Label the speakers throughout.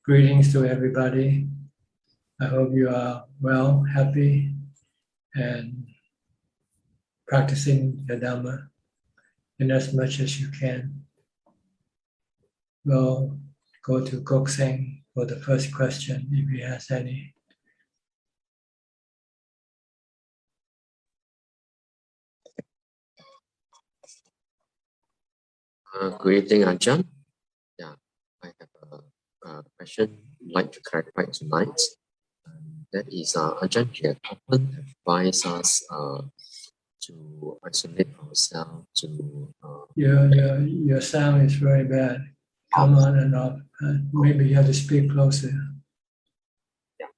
Speaker 1: Greetings to everybody. I hope you are well, happy, and practicing the Dhamma in as much as you can. We'll go to Gokseng for the first question, if he has any.
Speaker 2: Good evening, Ajahn. Yeah, I have a question I'd like to clarify tonight. That is, Ajahn, you have often advised us to isolate ourselves to.
Speaker 1: Your sound is very bad. Come on and off. Maybe you have to speak closer.
Speaker 2: Yeah.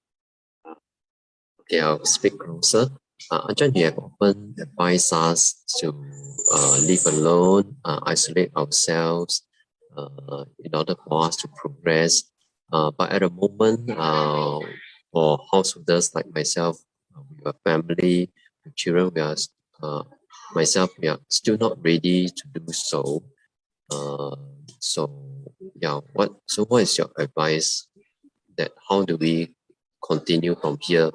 Speaker 2: Okay, I'll speak closer. Ajahn, you have often advised us to live alone, isolate ourselves in order for us to progress. But at the moment, for householders like myself, with a family, with children, we are still not ready to do so. What is your advice? That how do we continue from here?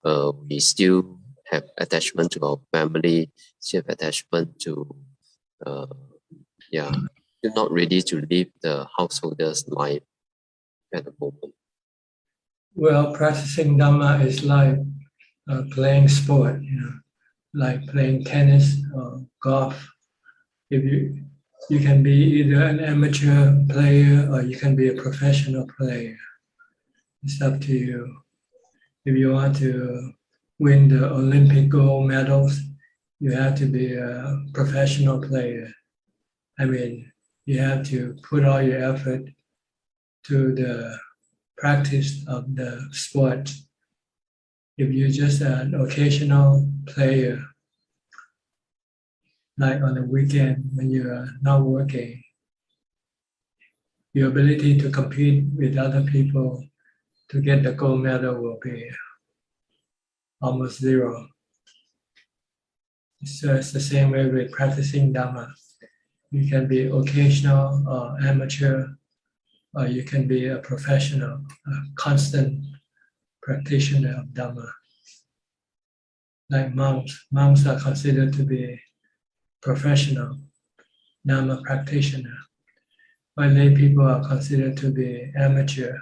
Speaker 2: We still have attachment to our family, still have attachment to, still not ready to live the householder's life at the moment.
Speaker 1: Well, practicing Dhamma is like playing sport, like playing tennis or golf. If you can be either an amateur player or you can be a professional player. It's up to you. If you want to win the Olympic gold medals, you have to be a professional player. I mean, you have to put all your effort to the practice of the sport. If you're just an occasional player, like on the weekend when you are not working, your ability to compete with other people to get the gold medal will be almost zero. So it's the same way with practicing Dhamma. You can be occasional or amateur, or you can be a professional, a constant practitioner of Dhamma. Like monks. Monks are considered to be professional Dhamma practitioner, while lay people are considered to be amateur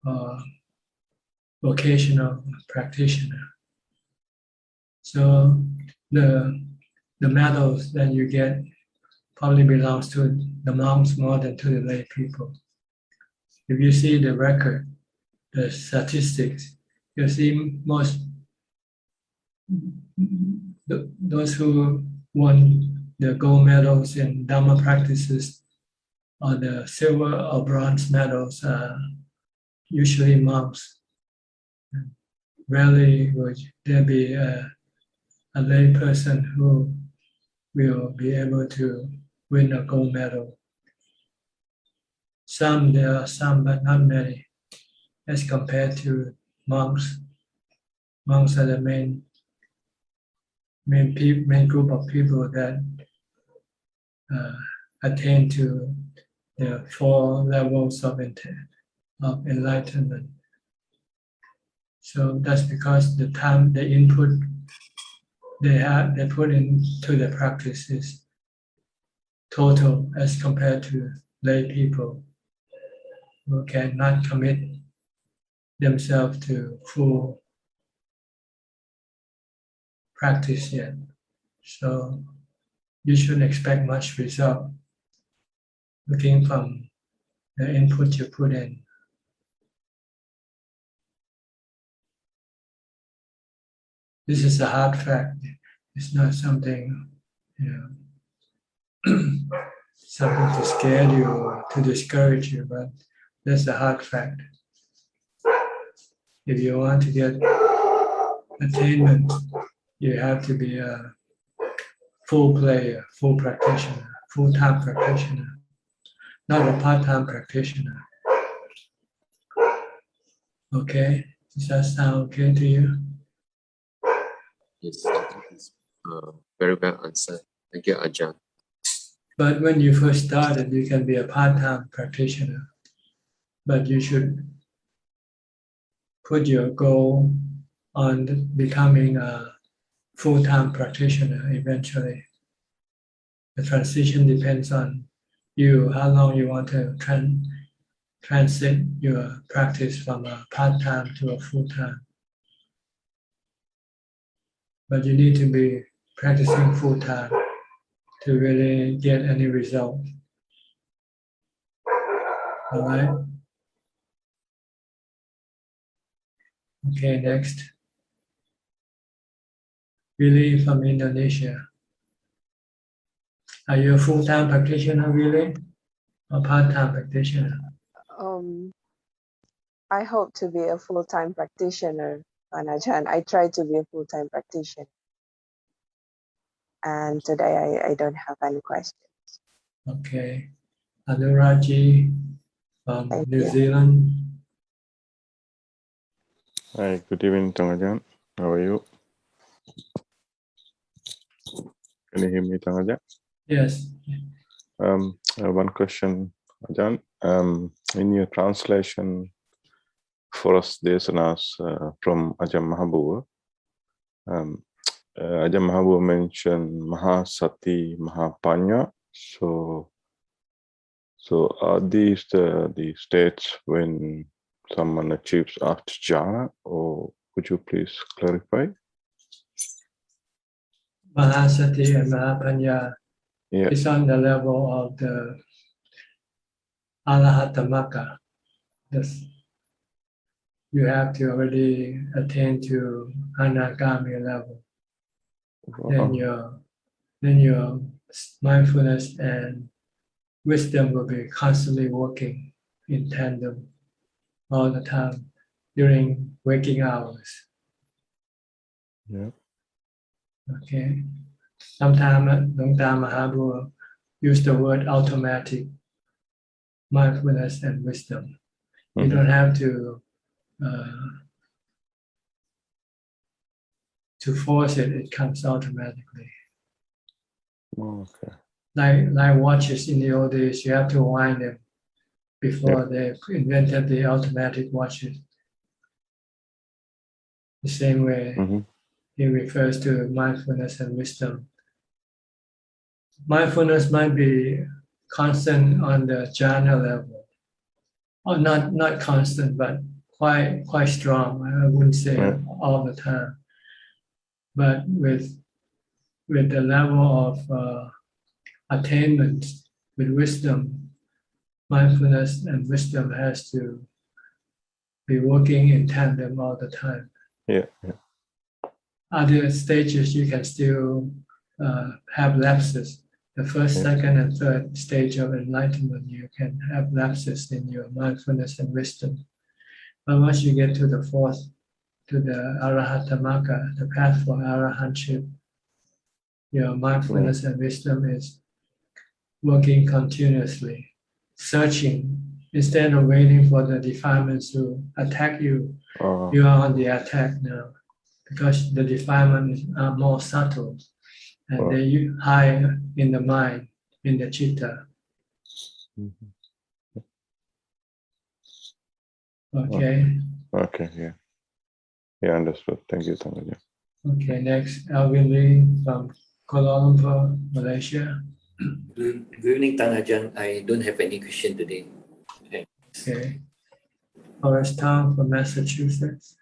Speaker 1: or vocational practitioner. So the medals that you get probably belongs to the monks more than to the lay people. If you see the record, the statistics, you see those who won the gold medals in Dhamma practices or the silver or bronze medals are usually monks. Rarely would there be a lay person who will be able to win a gold medal. There are some, but not many, as compared to monks. Monks are the main group of people that attain to the 4 levels of enlightenment. So that's because the time, the input they put into the practice is total as compared to lay people who cannot commit themselves to full practice yet. So you shouldn't expect much result looking from the input you put in. This is a hard fact. It's not something, something to scare you or to discourage you, but that's a hard fact. If you want to get attainment, you have to be a full player, full practitioner, full-time practitioner, not a part-time practitioner. Okay? Does that sound okay to you?
Speaker 2: Yes, that is very well answered. Thank you, Ajahn.
Speaker 1: But when you first started, you can be a part-time practitioner. but you should put your goal on becoming a full-time practitioner eventually. The transition depends on you, how long you want to transit your practice from a part-time to a full-time. But you need to be practicing full-time to really get any result. All right? Okay, next. Willie from Indonesia. Are you a full-time practitioner, Willie? Or part-time practitioner?
Speaker 3: I hope to be a full-time practitioner, Ajahn. I try to be a full-time practitioner. And today I don't have any questions.
Speaker 1: Okay. Anuraji from
Speaker 3: Thank
Speaker 1: New
Speaker 3: you.
Speaker 1: Zealand.
Speaker 4: Hi, good evening, Ajahn. How are you? Can you hear me, Ajahn?
Speaker 1: Yes.
Speaker 4: One question, Ajahn. In your translation for us, desanas from Ajahn Mahabua, Ajahn Mahabua mentioned Mahasati, Mahapanya. So are these the states when someone achieves after jhana, or would you please clarify?
Speaker 1: Mahasati and Mahapanya
Speaker 4: Yeah.
Speaker 1: is on the level of the Arahatamaka. You have to already attain to Anagami level. Then your mindfulness and wisdom will be constantly working in tandem all the time during waking hours.
Speaker 4: Yeah.
Speaker 1: Okay. Sometimes Long Time Mahabua use the word automatic mindfulness and wisdom. You don't have to force it; it comes automatically.
Speaker 4: Okay.
Speaker 1: Like watches in the old days, you have to wind them before they invented the automatic watches. The same way, he refers to mindfulness and wisdom. Mindfulness might be constant on the jhana level, or not constant, but quite strong. I wouldn't say all the time, but with the level of attainment with wisdom, mindfulness and wisdom has to be working in tandem all the time.
Speaker 4: Yeah.
Speaker 1: Other stages you can still have lapses. The first, second, and third stage of enlightenment, you can have lapses in your mindfulness and wisdom. But once you get to the fourth, to the Arahatamaka, the path for Arahantship, your mindfulness and wisdom is working continuously, searching. Instead of waiting for the defilements to attack you, you are on the attack now, because the defilements are more subtle and they hide in the mind, in the chitta. Okay.
Speaker 4: Okay. Yeah. Yeah. Understood. Thank you, Thangaja.
Speaker 1: Okay. Next, Alvin Lee from Kuala Lumpur, Malaysia.
Speaker 5: Good evening, Ajahn. I don't have any question today.
Speaker 1: Okay. Forrest Tong from Massachusetts.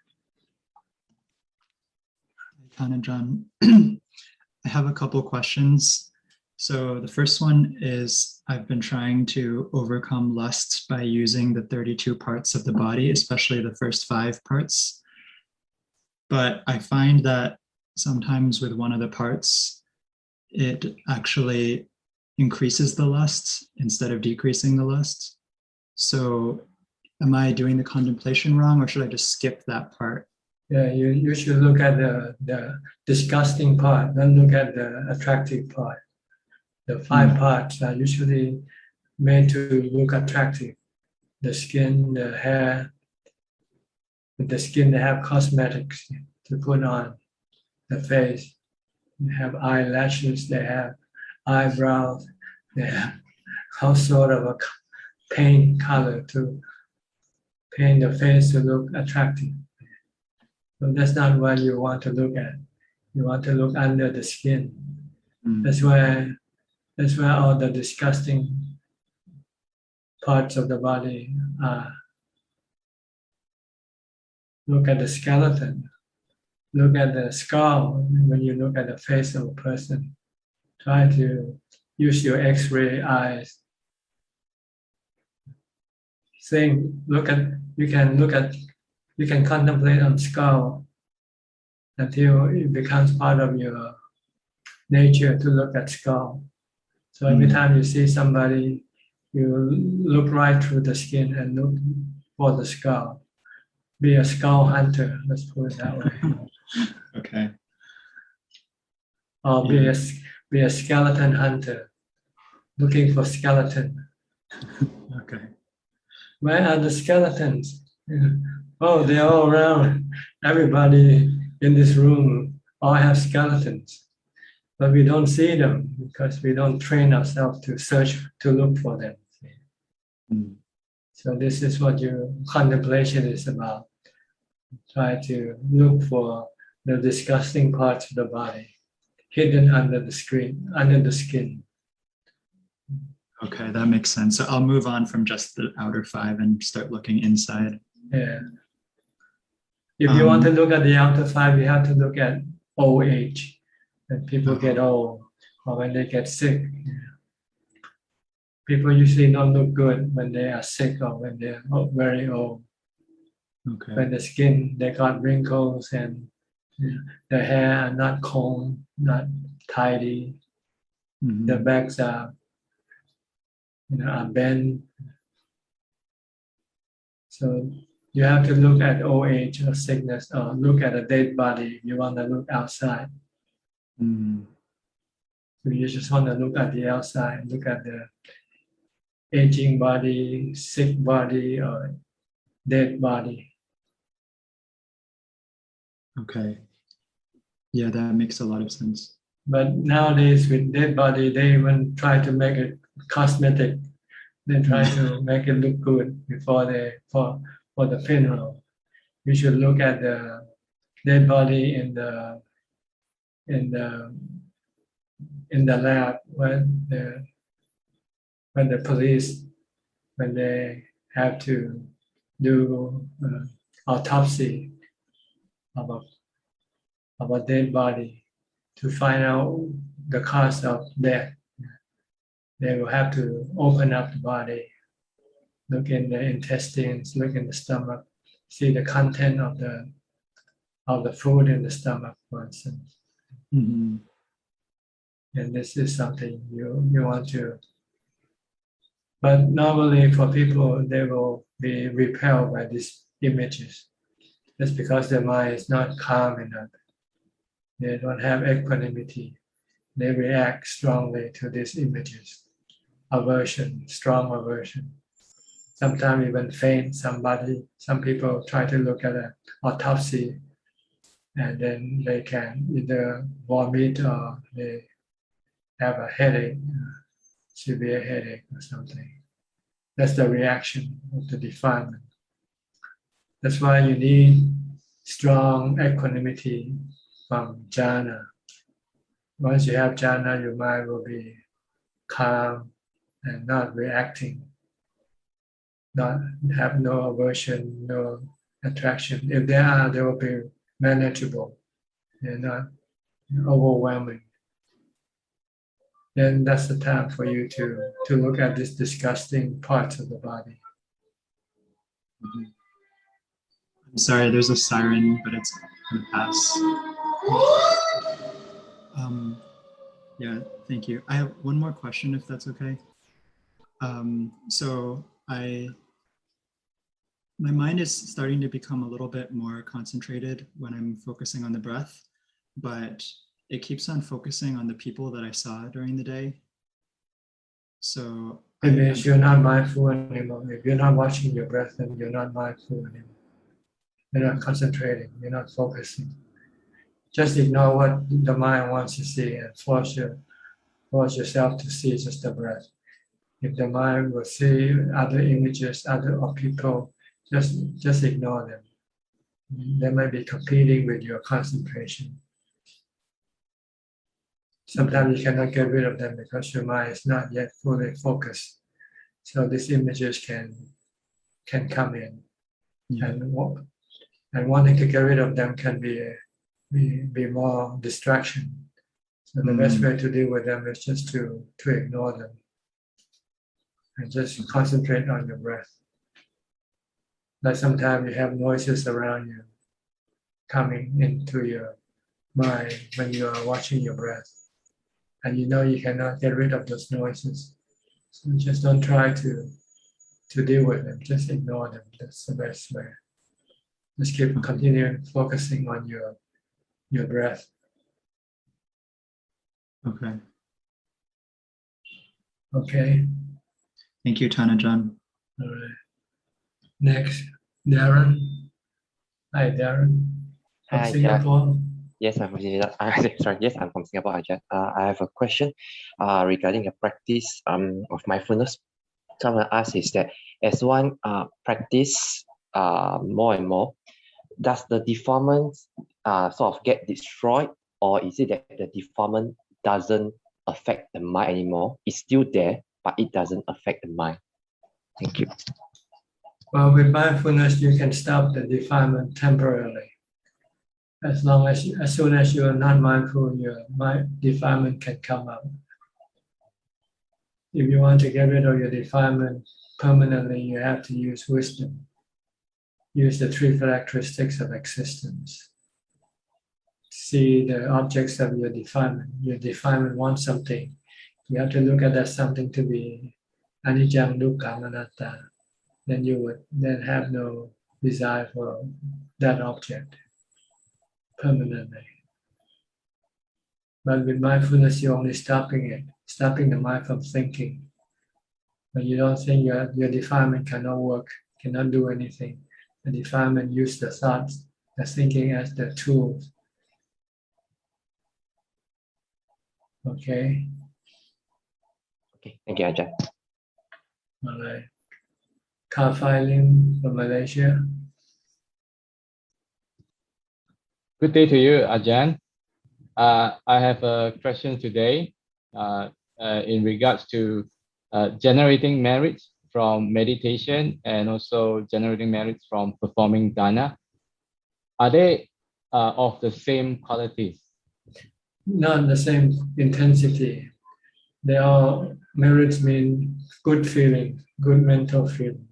Speaker 6: Ajahn, I have a couple questions. So the first one is, I've been trying to overcome lust by using the 32 parts of the body, especially the first 5 parts. But I find that sometimes with one of the parts, it actually increases the lust instead of decreasing the lust. So am I doing the contemplation wrong, or should I just skip that part?
Speaker 1: Yeah, you should look at the disgusting part, then look at the attractive part. The 5 parts are usually made to look attractive. The skin, the hair. With the skin, they have cosmetics to put on. The face, they have eyelashes, they have eyebrows, they have all sort of a paint color to paint the face to look attractive. So that's not what you want to look at. You want to look under the skin. That's where all the disgusting parts of the body are. Look at the skeleton. Look at the skull. When you look at the face of a person, try to use your X-ray eyes. You can contemplate on skull until it becomes part of your nature to look at skull. So every time you see somebody, you look right through the skin and look for the skull. Be a skull hunter, let's put it that way.
Speaker 6: Okay.
Speaker 1: Or be a skeleton hunter, looking for skeleton.
Speaker 6: Okay.
Speaker 1: Where are the skeletons? Oh, they're all around. Everybody in this room all have skeletons, but we don't see them because we don't train ourselves to search, to look for them. So this is what your contemplation is about. Try to look for the disgusting parts of the body hidden under the skin.
Speaker 6: Okay, that makes sense. So I'll move on from just the outer five and start looking inside.
Speaker 1: Yeah. If you want to look at the outer five, you have to look at old age. When people get old or when they get sick. People usually don't look good when they are sick or when they're very old.
Speaker 6: Okay.
Speaker 1: When the skin, they got wrinkles and the hair are not combed, not tidy. The backs are bent. So you have to look at old age or sickness or look at a dead body. You want to look outside. So you just want to look at the outside, look at the aging body, sick body, or dead body.
Speaker 6: Okay. Yeah, that makes a lot of sense.
Speaker 1: But nowadays with dead body, they even try to make it cosmetic. They try to make it look good before for the funeral. You should look at the dead body in the lab when the police, when they have to do autopsy of a dead body to find out the cause of death. They will have to open up the body, look in the intestines, look in the stomach, see the content of the food in the stomach, for instance. And this is something you want to. But normally for people, they will be repelled by these images. That's because their mind is not calm enough. They don't have equanimity. They react strongly to these images. Aversion, strong aversion. Sometimes even faint. Some people try to look at an autopsy and then they can either vomit or they have a headache, severe headache or something. That's the reaction of the defilement. That's why you need strong equanimity from jhana. Once you have jhana, your mind will be calm and not reacting, not have no aversion, no attraction. If there are, they will be manageable. They're not overwhelming. Then that's the time for you to look at these disgusting parts of the body.
Speaker 6: I'm sorry, there's a siren, but it's going to pass. Yeah, thank you. I have one more question, if that's okay. My mind is starting to become a little bit more concentrated when I'm focusing on the breath, but it keeps on focusing on the people that I saw during the day. So
Speaker 1: it means you're not mindful anymore. If you're not watching your breath, then you're not mindful anymore. You're not concentrating. You're not focusing. Just ignore what the mind wants to see and force yourself to see just the breath. If the mind will see other images, other people, just ignore them. They might be competing with your concentration. Sometimes you cannot get rid of them because your mind is not yet fully focused. So these images can come in, and wanting to get rid of them can be more distraction. So the best way to deal with them is just to ignore them and just concentrate on your breath. Like sometimes you have noises around you coming into your mind when you are watching your breath, and you know you cannot get rid of those noises. So just don't try to deal with them. Just ignore them. That's the best way. Just keep continuing focusing on your breath.
Speaker 6: Okay.
Speaker 1: Okay.
Speaker 6: Thank you, Thanajan.
Speaker 1: All right. Next, Darren. Hi, Darren. From
Speaker 7: Hi,
Speaker 1: Singapore.
Speaker 7: Yes, I'm from sorry. Yes, I'm from Singapore, Ajahn. I have a question regarding the practice of mindfulness. So I want to ask is that as one practice more and more, does the defilement sort of get destroyed, or is it that the defilement doesn't affect the mind anymore? It's still there, but it doesn't affect the mind. Thank you.
Speaker 1: Well, with mindfulness, you can stop the defilement temporarily. As soon as you are not mindful, your defilement can come up. If you want to get rid of your defilement permanently, you have to use wisdom. Use the three characteristics of existence. See the objects of your defilement. Your defilement wants something. You have to look at that something to be anicca, dukkha, anatta. Then you would then have no desire for that object permanently. But with mindfulness, you're only stopping the mind from thinking. When you don't think, your defilement cannot work, cannot do anything. The defilement use the thoughts, the thinking as the tools. Okay?
Speaker 7: Okay, thank you, Ajahn.
Speaker 1: All right. Lim from Malaysia.
Speaker 8: Good day to you, Ajahn. I have a question today in regards to generating merit from meditation and also generating merit from performing dana. Are they of the same qualities?
Speaker 1: Not the same intensity. They all merits mean good feeling, good mental feeling.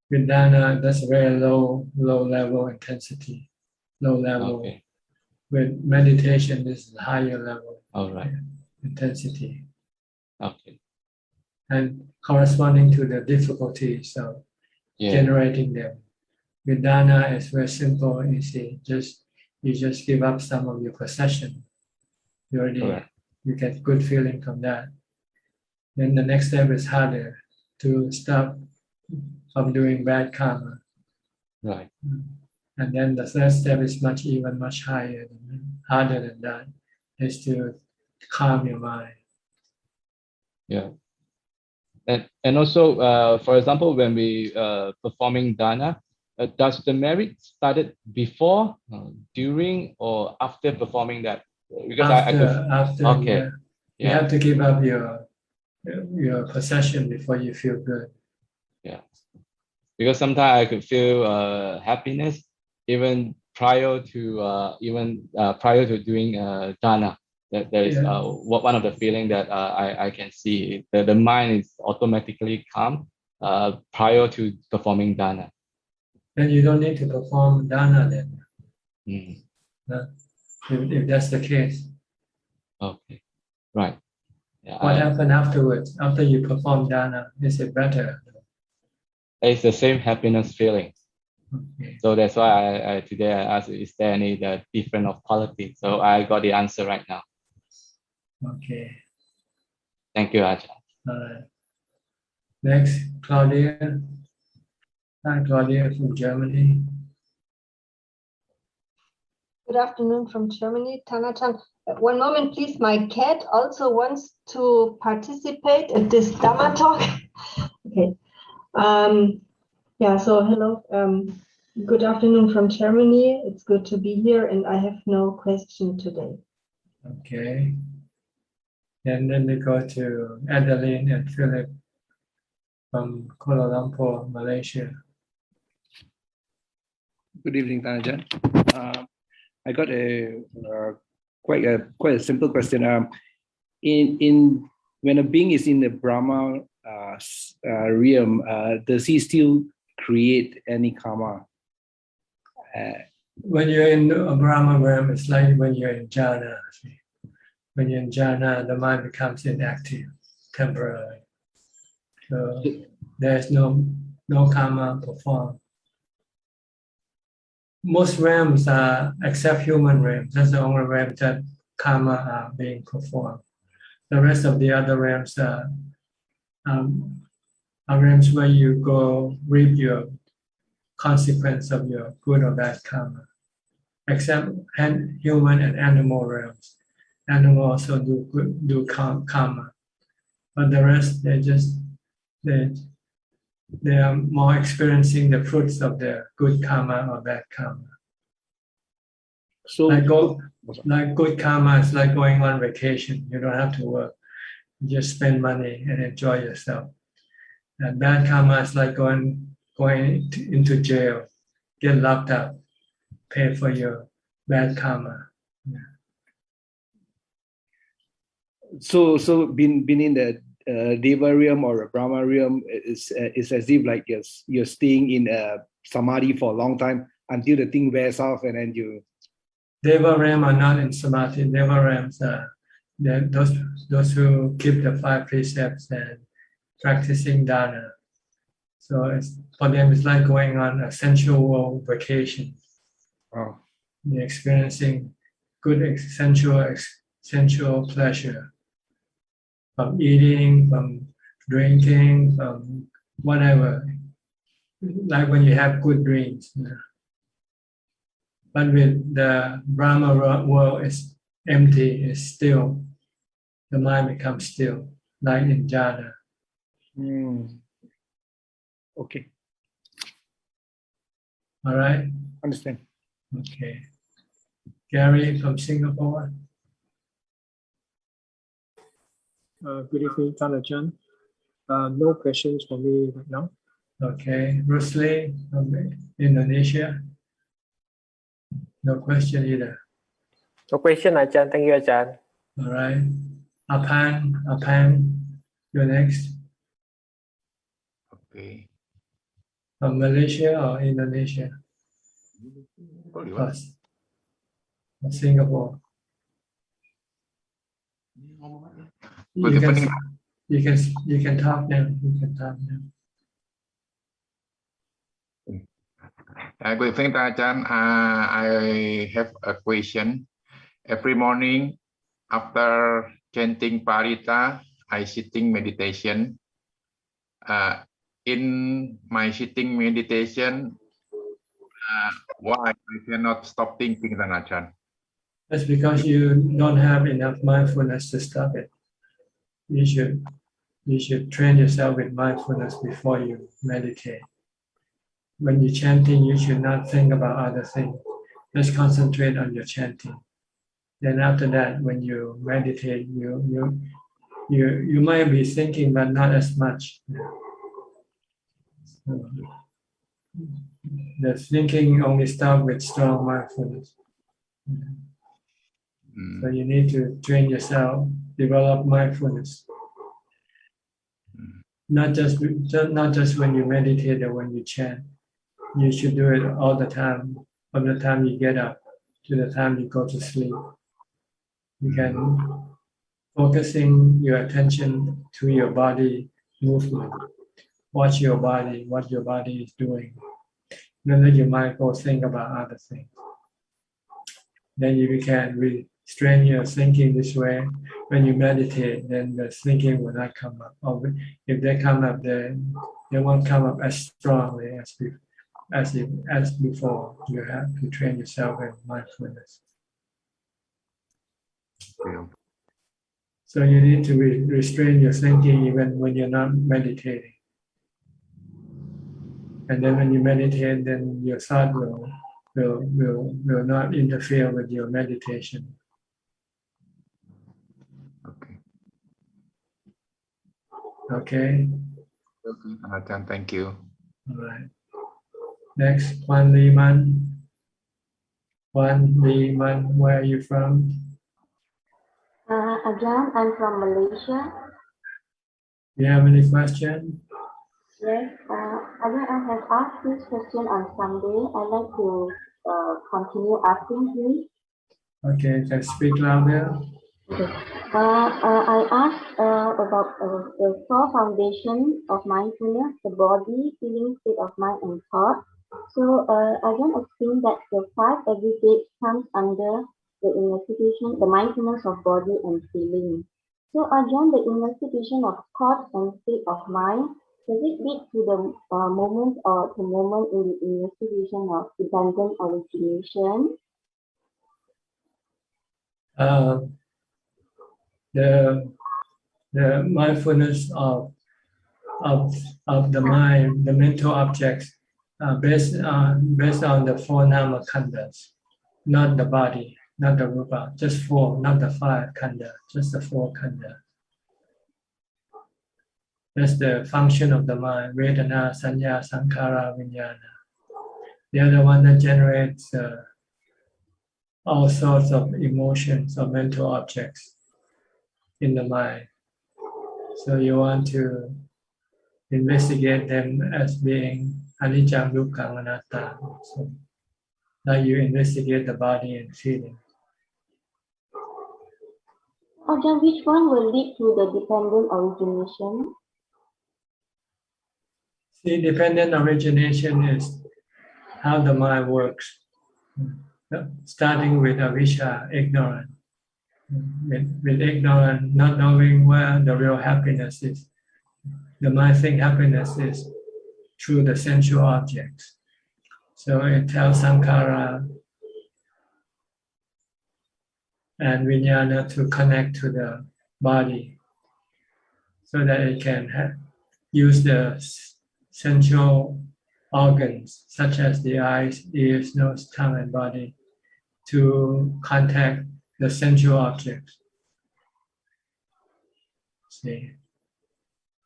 Speaker 1: With dana, that's very low level intensity, low level.
Speaker 8: Okay.
Speaker 1: With meditation, this is higher level.
Speaker 8: All right.
Speaker 1: Intensity.
Speaker 8: Okay.
Speaker 1: And corresponding to the difficulties of generating them. With dana, it's very simple, easy. You just give up some of your possession. You get good feeling from that. Then the next step is harder, to stop from doing bad karma.
Speaker 8: Right.
Speaker 1: And then the third step is much higher, harder than that, is to calm your mind.
Speaker 8: Yeah. And also, for example, when we performing dana, does the merit started before, during, or after performing that? Because
Speaker 1: after,
Speaker 8: okay.
Speaker 1: You have to give up your possession before you feel good.
Speaker 8: Yeah. Because sometimes I could feel happiness even prior to doing dana. That there is one of the feeling that I can see that the mind is automatically calm prior to performing dana.
Speaker 1: Then you don't need to perform dana then.
Speaker 8: Mm.
Speaker 1: If that's the case.
Speaker 8: Okay, right. Yeah,
Speaker 1: what happened afterwards? After you perform dana, is it better?
Speaker 8: It's the same happiness feeling.
Speaker 1: Okay.
Speaker 8: So that's why today I asked, is there any different of quality? So I got the answer right now.
Speaker 1: Okay.
Speaker 8: Thank you,
Speaker 1: All
Speaker 8: Ajahn.
Speaker 1: right. Next, Claudia. Hi, Claudia from Germany.
Speaker 9: Good afternoon from Germany, Thanajan. One moment, please. My cat also wants to participate at this Dhamma talk. Okay. Yeah, so hello. Good afternoon from Germany. It's good to be here, and I have no question today.
Speaker 1: Okay. And then we go to Adeline and Philip from Kuala Lumpur, Malaysia.
Speaker 10: Good evening, Ajahn. I got quite a simple question. In when a being is in the Brahma realm, does he still create any karma?
Speaker 1: When you're in a Brahma realm, it's like when you're in jhana. When you're in jhana, the mind becomes inactive temporarily. So there's no karma performed. Most realms are, except human realms, that's the only realm that karma are being performed. The rest of the other realms are realms where you go reap your consequence of your good or bad karma. Except human and animal realms. Animals also do karma. But the rest, they are more experiencing the fruits of their good karma or bad karma.
Speaker 10: So
Speaker 1: like good karma is like going on vacation. You don't have to work. You just spend money and enjoy yourself. And bad karma is like going into jail, get locked up, pay for your bad karma. Yeah.
Speaker 10: So being in the Deva realm or a Brahma realm is as if like you're staying in a samadhi for a long time until the thing wears off, and then you.
Speaker 1: Deva realm are not in samadhi. Deva realms are those who keep the 5 precepts and practicing dana. So for them, it's like going on a sensual vacation.
Speaker 10: Oh.
Speaker 1: They're experiencing good sensual pleasure from eating, from drinking, from whatever. Like when you have good dreams. But with the Brahma world, it's empty, it's still. The mind becomes still, like in jhana.
Speaker 10: Okay.
Speaker 1: All right?
Speaker 10: Understand.
Speaker 1: Okay. Gary from Singapore.
Speaker 11: Good evening, Ajahn. No questions for me right now.
Speaker 1: Okay. Bruce Lee from Indonesia. No question either.
Speaker 12: No question, Ajahn. Thank you, Ajahn.
Speaker 1: All right. Apan, you're next.
Speaker 13: Okay.
Speaker 1: From Malaysia or Indonesia? Or Singapore. You can talk now. You can talk now.
Speaker 13: Good evening, Ajahn. I have a question. Every morning after chanting Parita, I sitting meditation. In my sitting meditation, why I cannot stop thinking, Ajahn?
Speaker 1: That's because you don't have enough mindfulness to stop it. You should train yourself with mindfulness before you meditate. When you're chanting, you should not think about other things. Just concentrate on your chanting. Then after that, when you meditate, you might be thinking, but not as much. The thinking only stops with strong mindfulness. So you need to train yourself, develop mindfulness. Not just when you meditate or when you chant. You should do it all the time, from the time you get up to the time you go to sleep. You can focusing your attention to your body movement. Watch your body, what your body is doing. Then let your mind go think about other things. Then you can restrain your thinking this way. When you meditate, then the thinking will not come up. Or if they come up, then they won't come up as strongly as before. You have to train yourself in mindfulness.
Speaker 13: Yeah.
Speaker 1: So you need to restrain your thinking even when you're not meditating. And then when you meditate, then your thought will not interfere with your meditation. Okay.
Speaker 13: Ajahn, thank you.
Speaker 1: All right. Next, Wan Liman. Wan Liman, where are you from?
Speaker 14: Ajahn, I'm from Malaysia.
Speaker 1: Do you have any question?
Speaker 14: Yes. Ajahn, I have asked this question on Sunday. I'd like to continue asking please.
Speaker 1: Okay, just speak louder.
Speaker 14: Okay. I asked about the four foundation of mindfulness, the body, feeling, state of mind, and thought. So Ajahn explained that the five aggregates comes under the investigation, the mindfulness of body and feeling. So Ajahn, the investigation of thought and state of mind, does it lead to the moment or the moment in the investigation of dependent origination?
Speaker 1: The mindfulness of the mind, the mental objects, based on the four nama khandas, not the body, not the rupa, just four, not the five khanda, just the four khanda. That's the function of the mind, Vedana, Sanya, Sankhara, Vijnana. The other one that generates all sorts of emotions or mental objects in the mind. So you want to investigate them as being anicca, dukkha, anatta. So now you investigate the body and feeling.
Speaker 14: Ajahn, which one will lead to the dependent origination?
Speaker 1: See, dependent origination is how the mind works. Starting with avijja, ignorant. With ignorant, not knowing where the real happiness is. The mind thinks happiness is through the sensual objects. So it tells Sankhara and Vijnana to connect to the body so that it can use the sensual organs such as the eyes, ears, nose, tongue, and body to contact the sensual objects. See?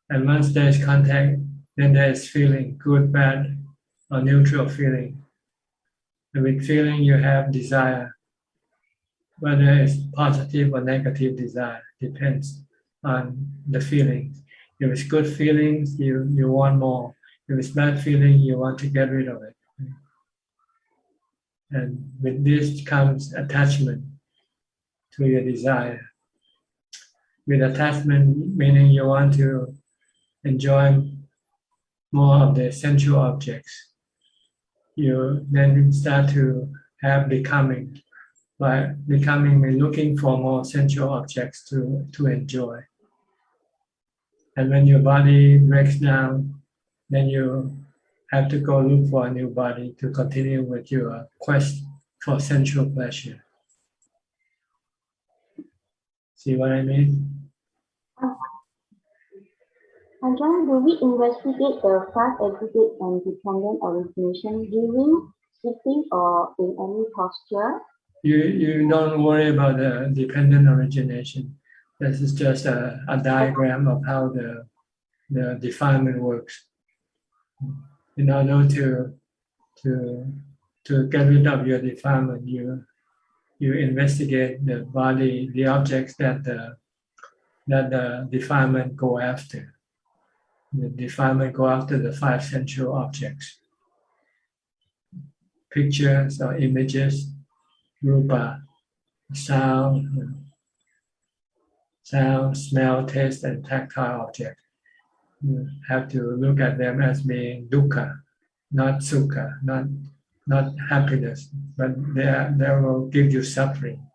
Speaker 1: And once there is contact, then there is feeling, good, bad, or neutral feeling. And with feeling, you have desire. Whether it's positive or negative desire, depends on the feelings. If it's good feelings, you want more. If it's bad feeling, you want to get rid of it. And with this comes attachment to your desire. With attachment, meaning you want to enjoy more of the sensual objects. You then start to have becoming. By becoming, looking for more sensual objects to enjoy. And when your body breaks down, then you have to go look for a new body to continue with your quest for sensual pleasure. See what I mean?
Speaker 14: Ajahn, do we investigate the five aggregate and dependent origination during sitting or in any posture?
Speaker 1: You don't worry about the dependent origination. This is just a diagram of how the defilement works. In order to get rid of your defilement, you investigate the body, the objects that the defilement go after. The defilement go after the five sensual objects. Pictures or images, rupa, sound, smell, taste, and tactile objects. You have to look at them as being dukkha, not sukha, not happiness, but they will give you suffering.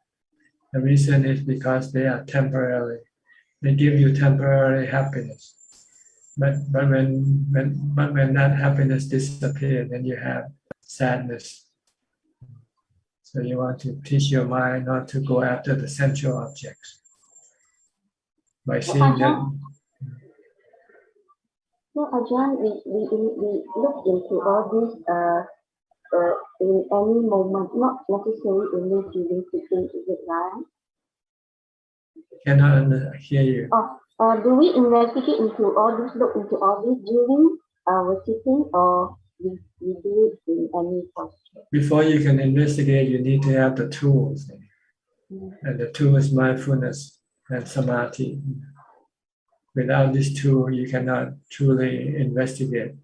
Speaker 1: The reason is because they are temporary. They give you temporary happiness. But when that happiness disappears, then you have sadness. So you want to teach your mind not to go after the sensual objects. By seeing them.
Speaker 14: So Ajahn, we look into all these in any moment, not necessarily only during sitting, is it right?
Speaker 1: Cannot hear you.
Speaker 14: Do we investigate into all this, look into all this during our sitting, or we do it in any posture?
Speaker 1: Before you can investigate, you need to have the tools. And the tool is mindfulness and samadhi. Without this tool, you cannot truly investigate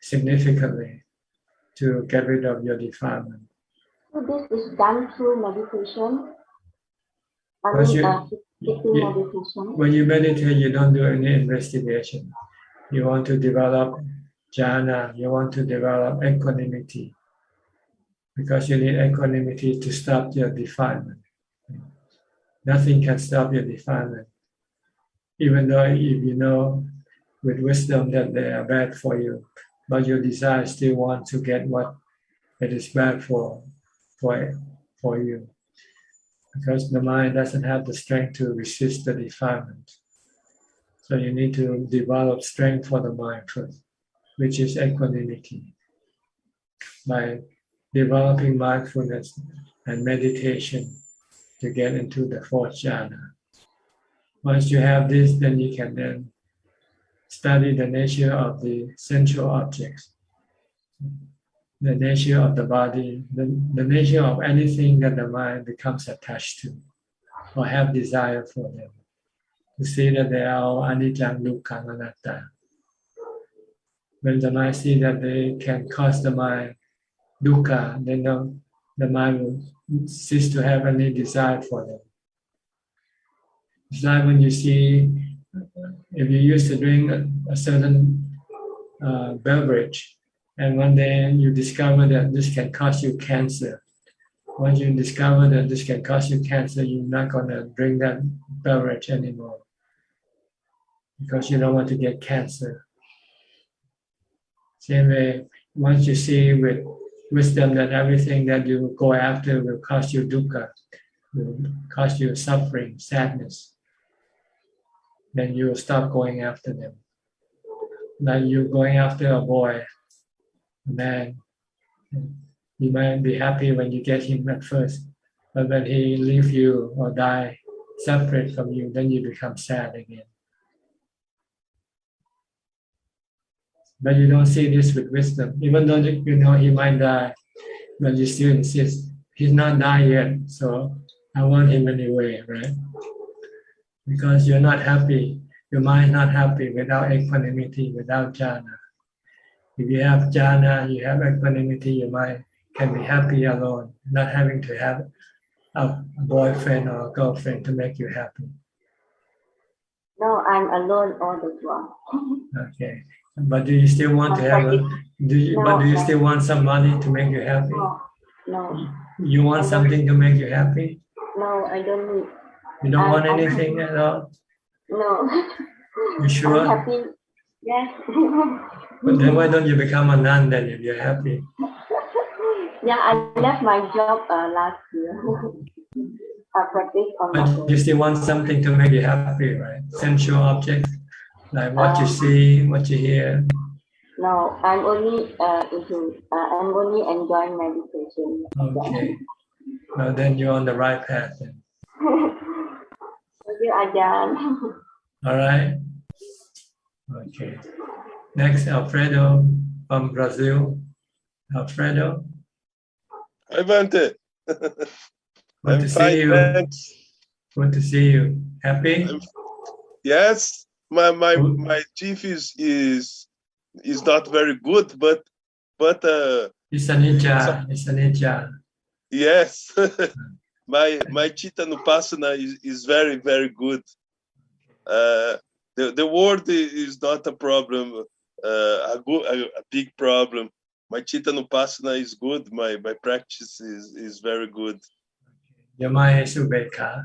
Speaker 1: significantly to get rid of your defilement.
Speaker 14: So this is done through meditation. Meditation.
Speaker 1: When you meditate, you don't do any investigation. You want to develop jhana, you want to develop equanimity, because you need equanimity to stop your defilement. Nothing can stop your defilement. Even though if you know with wisdom that they are bad for you, but your desire still want to get what it is bad for you. Because the mind doesn't have the strength to resist the defilement. So you need to develop strength for the mind first, which is equanimity. By developing mindfulness and meditation to get into the fourth jhana. Once you have this, then you can then study the nature of the sensual objects, the nature of the body, the nature of anything that the mind becomes attached to or have desire for them. To see that they are all anicca, dukkha, anatta. When the mind sees that they can cause the mind dukkha, then the mind will cease to have any desire for them. It's like when you see, if you used to drink a certain beverage, and one day you discover that this can cause you cancer. Once you discover that this can cause you cancer, you're not going to drink that beverage anymore because you don't want to get cancer. Same way, once you see with wisdom that everything that you go after will cause you dukkha, will cause you suffering, sadness, then you will stop going after them. Like you're going after a boy, a man. You might be happy when you get him at first, but when he leaves you or die separate from you, then you become sad again. But you don't see this with wisdom. Even though you know he might die, but you still insist, he's not died yet, so I want him anyway, right? Because you're not happy, your mind is not happy without equanimity, without jhana. If you have jhana, you have equanimity, your mind can be happy alone, not having to have a boyfriend or a girlfriend to make you happy.
Speaker 14: No, I'm alone all the time.
Speaker 1: Okay, but do you still want to have do you still want somebody to make you happy?
Speaker 14: No.
Speaker 1: You want something to make you happy?
Speaker 14: No, I don't need.
Speaker 1: You don't want anything at all?
Speaker 14: No.
Speaker 1: You sure?
Speaker 14: I'm happy. Yes.
Speaker 1: But then why don't you become a nun then if you're happy?
Speaker 14: Yeah, I left my job last year. I practice on my
Speaker 1: But you still want something to make you happy, right? Sensual objects, like what you see, what you hear.
Speaker 14: No, I'm only I'm only enjoying meditation.
Speaker 1: Okay. Well, then you're on the right path then.
Speaker 14: Thank you, Ajahn.
Speaker 1: All right. Okay. Next, Alfredo from Brazil. Alfredo.
Speaker 15: I want it.
Speaker 1: Good to see you.
Speaker 15: Thanks.
Speaker 1: Good to see you. Happy?
Speaker 15: Yes. My chief is not very good, but
Speaker 1: it's anicca. It's anicca.
Speaker 15: Yes. my Chitta Nupassana is very, very good. The word is not a problem, a big problem. My Chitta Nupassana is good. My practice is very good.
Speaker 1: Your mind is ubeka.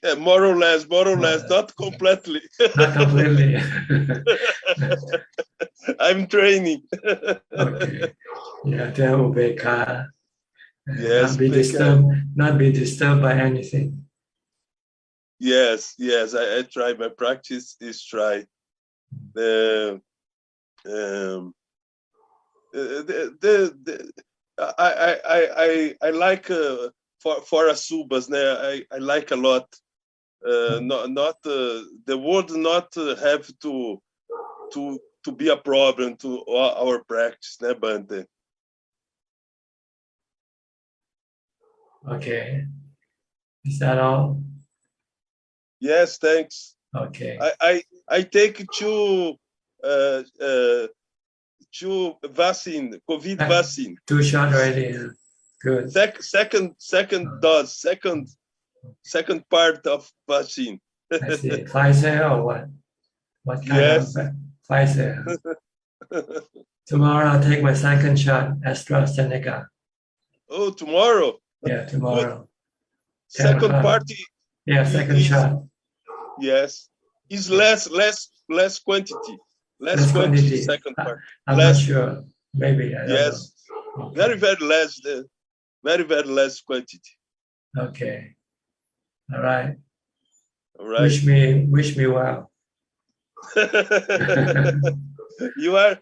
Speaker 15: Yeah, more or less, not completely.
Speaker 1: Not completely.
Speaker 15: I'm training.
Speaker 1: Okay. Yeah, to have ubeka.
Speaker 15: Yes,
Speaker 1: not be disturbed by anything.
Speaker 15: Yes, I try. My practice is try. I like for asubas, I like a lot. Not the world not have to be a problem to our practice, né, Bante?
Speaker 1: Okay. Is that all?
Speaker 15: Yes, thanks.
Speaker 1: Okay.
Speaker 15: I take two vaccine, COVID vaccine.
Speaker 1: 2 shots already. Yeah. Good.
Speaker 15: Second dose, second part of vaccine.
Speaker 1: I see. Pfizer or what? What kind
Speaker 15: Yes.
Speaker 1: of Pfizer? Tomorrow I'll take my second shot, AstraZeneca.
Speaker 15: Oh, tomorrow?
Speaker 1: Yeah, tomorrow.
Speaker 15: Second party.
Speaker 1: Yeah, second shot.
Speaker 15: Yes. Is less quantity. Less quantity, second part.
Speaker 1: I'm not sure. Maybe. I don't
Speaker 15: yes.
Speaker 1: know. Okay.
Speaker 15: Very less. Very less quantity.
Speaker 1: Okay. All right.
Speaker 15: All right.
Speaker 1: Wish me well.
Speaker 15: You are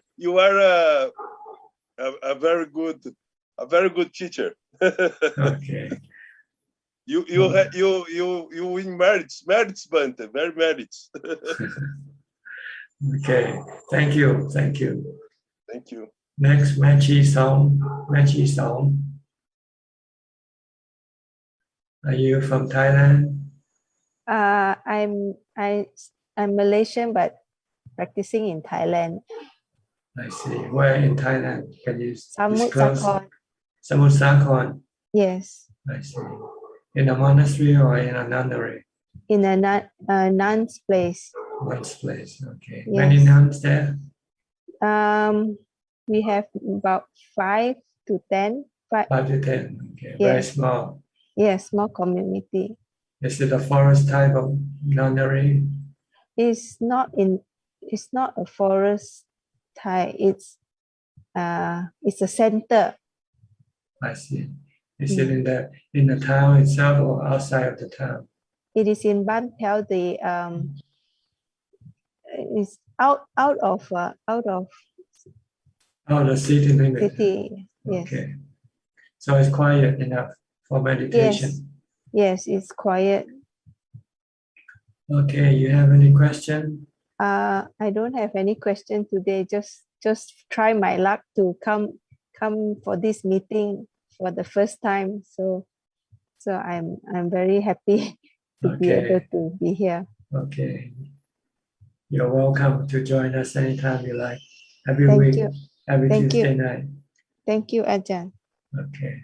Speaker 15: a very good teacher.
Speaker 1: Okay.
Speaker 15: You win merits, Bante, very merits.
Speaker 1: Okay. Thank you.
Speaker 15: Thank you.
Speaker 1: Next, Machi Song. Are you from Thailand?
Speaker 16: I'm Malaysian, but practicing in Thailand.
Speaker 1: I see. Where in Thailand? Can you
Speaker 16: Samut
Speaker 1: disclose?
Speaker 16: Sakhon.
Speaker 1: Samut Sakhon.
Speaker 16: Yes.
Speaker 1: I see. In a monastery or in a nunnery?
Speaker 16: In a nun's place.
Speaker 1: Nun's place. Okay.
Speaker 16: Yes.
Speaker 1: Many nuns there?
Speaker 16: We have about 5 to 10.
Speaker 1: 5 to 10. Okay.
Speaker 16: Yes.
Speaker 1: Very small.
Speaker 16: Yes, small community.
Speaker 1: Is it a forest type of nunnery?
Speaker 16: It's not a forest type. It's a center.
Speaker 1: I see. Is it in the town itself or outside of the town?
Speaker 16: It is in Ban Pheo. It's out of
Speaker 1: the city limit.
Speaker 16: City. Yes.
Speaker 1: Okay. So it's quiet enough for meditation.
Speaker 16: Yes, it's quiet.
Speaker 1: Okay, you have any question?
Speaker 16: I don't have any question today. Just try my luck to come for this meeting for the first time. So I'm very happy to be able to be here.
Speaker 1: Okay. You're welcome to join us anytime you like. Every
Speaker 16: Thank
Speaker 1: week,
Speaker 16: you.
Speaker 1: every
Speaker 16: Thank
Speaker 1: Tuesday
Speaker 16: you.
Speaker 1: night.
Speaker 16: Thank you, Ajahn.
Speaker 1: Okay.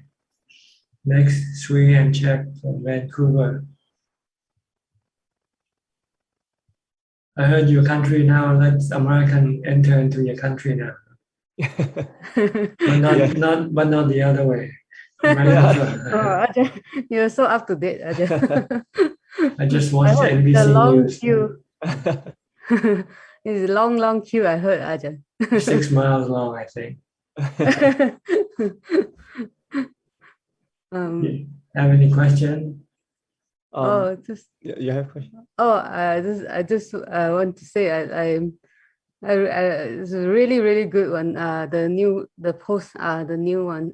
Speaker 1: Next, Sri and Jack from Vancouver. I heard your country now. Let American enter into your country now. But not the other way.
Speaker 17: Ajahn, you're so up to date, Ajahn.
Speaker 1: I just watched NBC
Speaker 17: the long
Speaker 1: News.
Speaker 17: queue. It's a long queue, I heard, Ajahn.
Speaker 1: 6 miles long, I think. Have any question?
Speaker 18: You have a question?
Speaker 17: I just want to say it's a really good one. The new one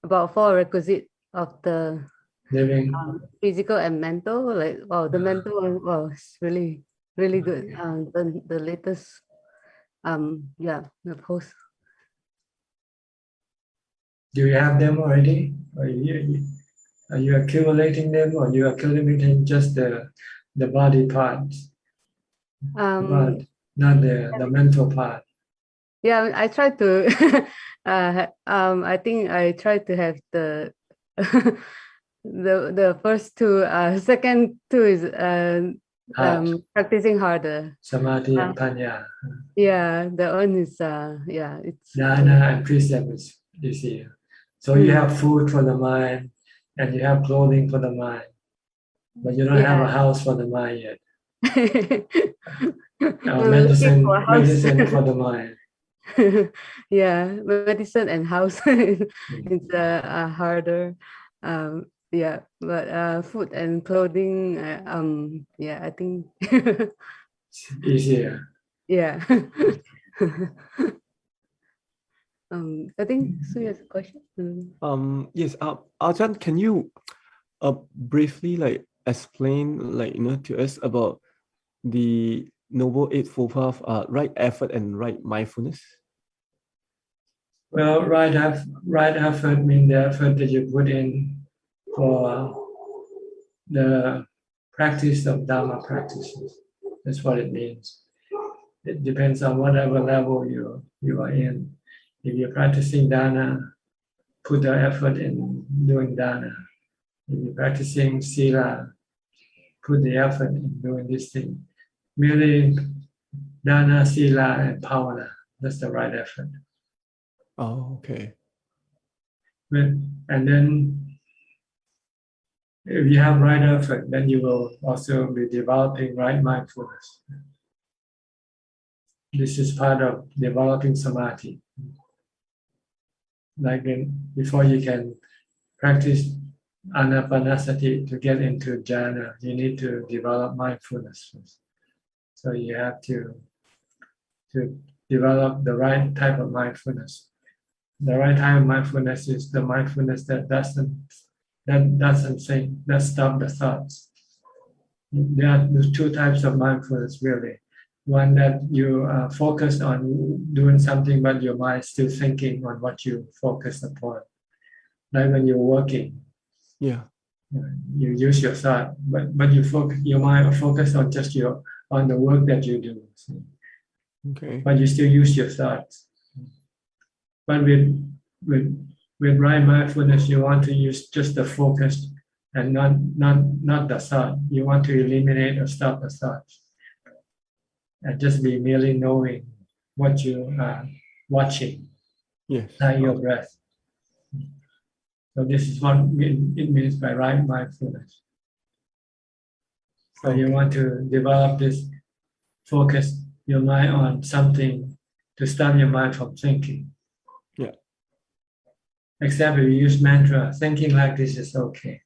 Speaker 17: about 4 requisites of the
Speaker 1: living
Speaker 17: physical and mental. Like the mental one, it's really good. The latest the post.
Speaker 1: Do you have them already? Are you accumulating them, or you are accumulating just the body parts, but not the mental part?
Speaker 17: Yeah, I try to. I think I try to have the the first 2. Second 2 is practicing harder.
Speaker 1: Samadhi and Panya.
Speaker 17: Yeah, the one is it's
Speaker 1: Jhana and precept is easier. So you have food for the mind, and you have clothing for the mind, but you don't have a house for the mind yet. Medicine for the mind.
Speaker 17: Yeah, medicine and house it's harder. But food and clothing, I think
Speaker 1: easier.
Speaker 17: Yeah. I think Sue has a question.
Speaker 18: Yes, Ajahn, can you briefly explain to us about the Noble Eightfold Path, right effort and right mindfulness?
Speaker 1: Well, right effort means the effort that you put in for the practice of Dhamma practices. That's what it means. It depends on whatever level you are in. If you're practicing dana, put the effort in doing dana. If you're practicing sila, put the effort in doing this thing. Merely dana, sila, and bhavana. That's the right effort.
Speaker 18: Oh, okay.
Speaker 1: And then, if you have right effort, then you will also be developing right mindfulness. This is part of developing samadhi. Like before you can practice anapanasati to get into jhana, you need to develop mindfulness first. So you have to develop the right type of mindfulness. The right type of mindfulness is the mindfulness that doesn't think, that stop the thoughts. There are two types of mindfulness really. One that you focus on doing something, but your mind is still thinking on what you focus upon. Like when you're working,
Speaker 18: yeah,
Speaker 1: you use your thought, but your mind focus on just on the work that you do.
Speaker 18: Okay.
Speaker 1: But you still use your thoughts. But with right mindfulness, you want to use just the focus and not the thought. You want to eliminate or stop the thoughts. And just be merely knowing what you are watching,
Speaker 18: yes,
Speaker 1: like your breath. So this is what it means by right mindfulness. So you want to develop this, focus your mind on something to stop your mind from thinking.
Speaker 18: Yeah.
Speaker 1: Except if you use mantra, thinking like this is okay.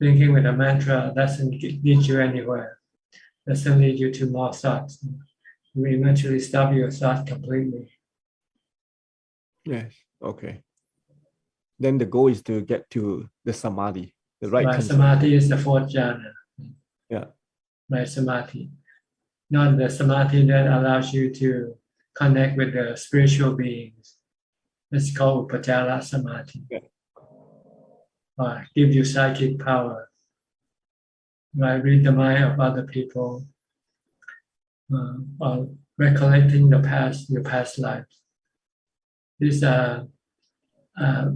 Speaker 1: Thinking with a mantra doesn't lead you anywhere. Doesn't lead you to more thoughts. You eventually stop your thoughts completely.
Speaker 18: Yes. Okay. Then the goal is to get to the samadhi, the right
Speaker 1: samadhi is the fourth jhana.
Speaker 18: Yeah.
Speaker 1: Right samadhi. Not the samadhi that allows you to connect with the spiritual beings. It's called upajjhara samadhi.
Speaker 18: Yeah.
Speaker 1: Give you psychic power. Right, read the mind of other people. Or recollecting your past lives. These are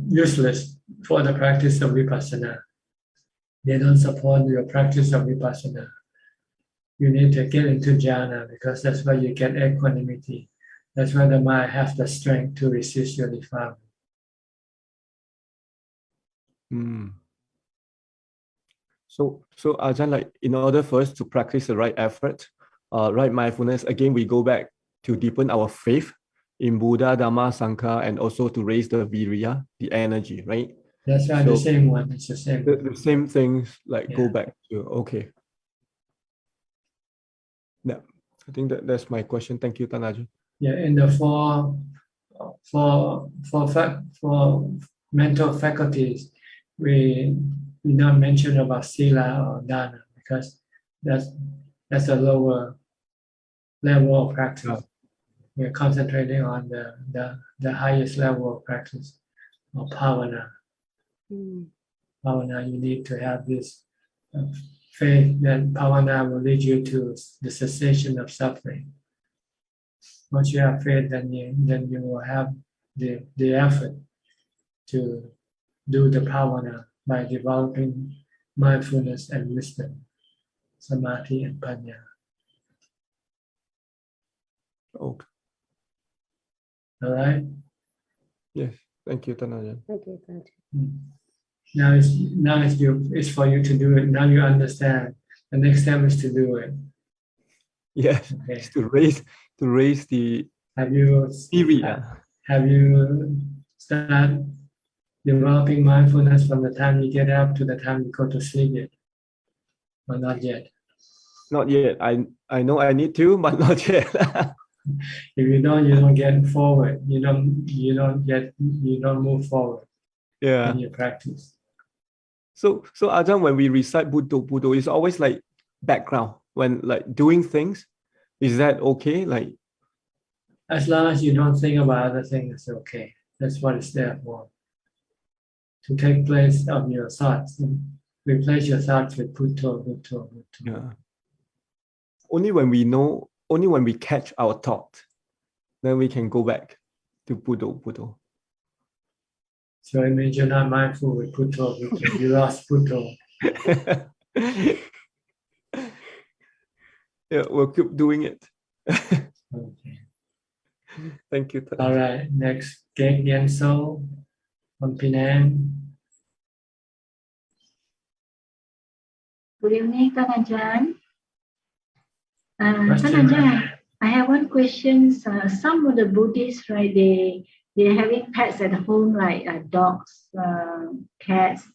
Speaker 1: useless for the practice of vipassana. They don't support your practice of vipassana. You need to get into jhana because that's where you get equanimity. That's where the mind has the strength to resist your defilement.
Speaker 18: So Ajahn, in order for us to practice the right effort, right mindfulness, again, we go back to deepen our faith in Buddha, Dhamma, Sangha, and also to raise the virya, the energy, right?
Speaker 1: That's right, the same one. It's the same.
Speaker 18: The same things, go back to, okay. Yeah, I think that's my question. Thank you, Tanaji.
Speaker 1: Yeah, in the for mental faculties, we not mention about sila or dana because that's a lower level of practice. We're concentrating on the highest level of practice, or bhavana. Bhavana, you need to have this faith that bhavana will lead you to the cessation of suffering. Once you have faith, then you will have the effort to do the bhavana by developing mindfulness and wisdom, samadhi and panya.
Speaker 18: Okay.
Speaker 1: All right?
Speaker 18: Yes. Thank you, Tanajan.
Speaker 17: Thank you, Tanajan.
Speaker 1: Now it's for you to do it. Now you understand. The next step is to do it.
Speaker 18: Yes. Okay. To raise the
Speaker 1: have you started developing mindfulness from the time you get up to the time you go to sleep yet? Or not yet?
Speaker 18: Not yet. I know I need to, but not yet.
Speaker 1: If you don't get forward. You don't move forward
Speaker 18: Yeah.
Speaker 1: in your practice.
Speaker 18: So Ajahn, when we recite Buddho, it's always like background when like doing things. Is that okay? Like,
Speaker 1: as long as you don't think about other things, it's okay. That's what it's there for. To take place of your thoughts. Replace your thoughts with Buddho.
Speaker 18: yeah. Only when we catch our thought, then we can go back to Buddho.
Speaker 1: So it means you're not mindful with Buddho. You lost Buddho.
Speaker 18: Yeah, we'll keep doing it.
Speaker 1: Okay.
Speaker 18: Thank you.
Speaker 1: All right. Next, Gek Yenso from Penang.
Speaker 19: Good evening, Ajahn. Ajahn, I have one question. Some of the Buddhists, right, they're having pets at home, like dogs, cats.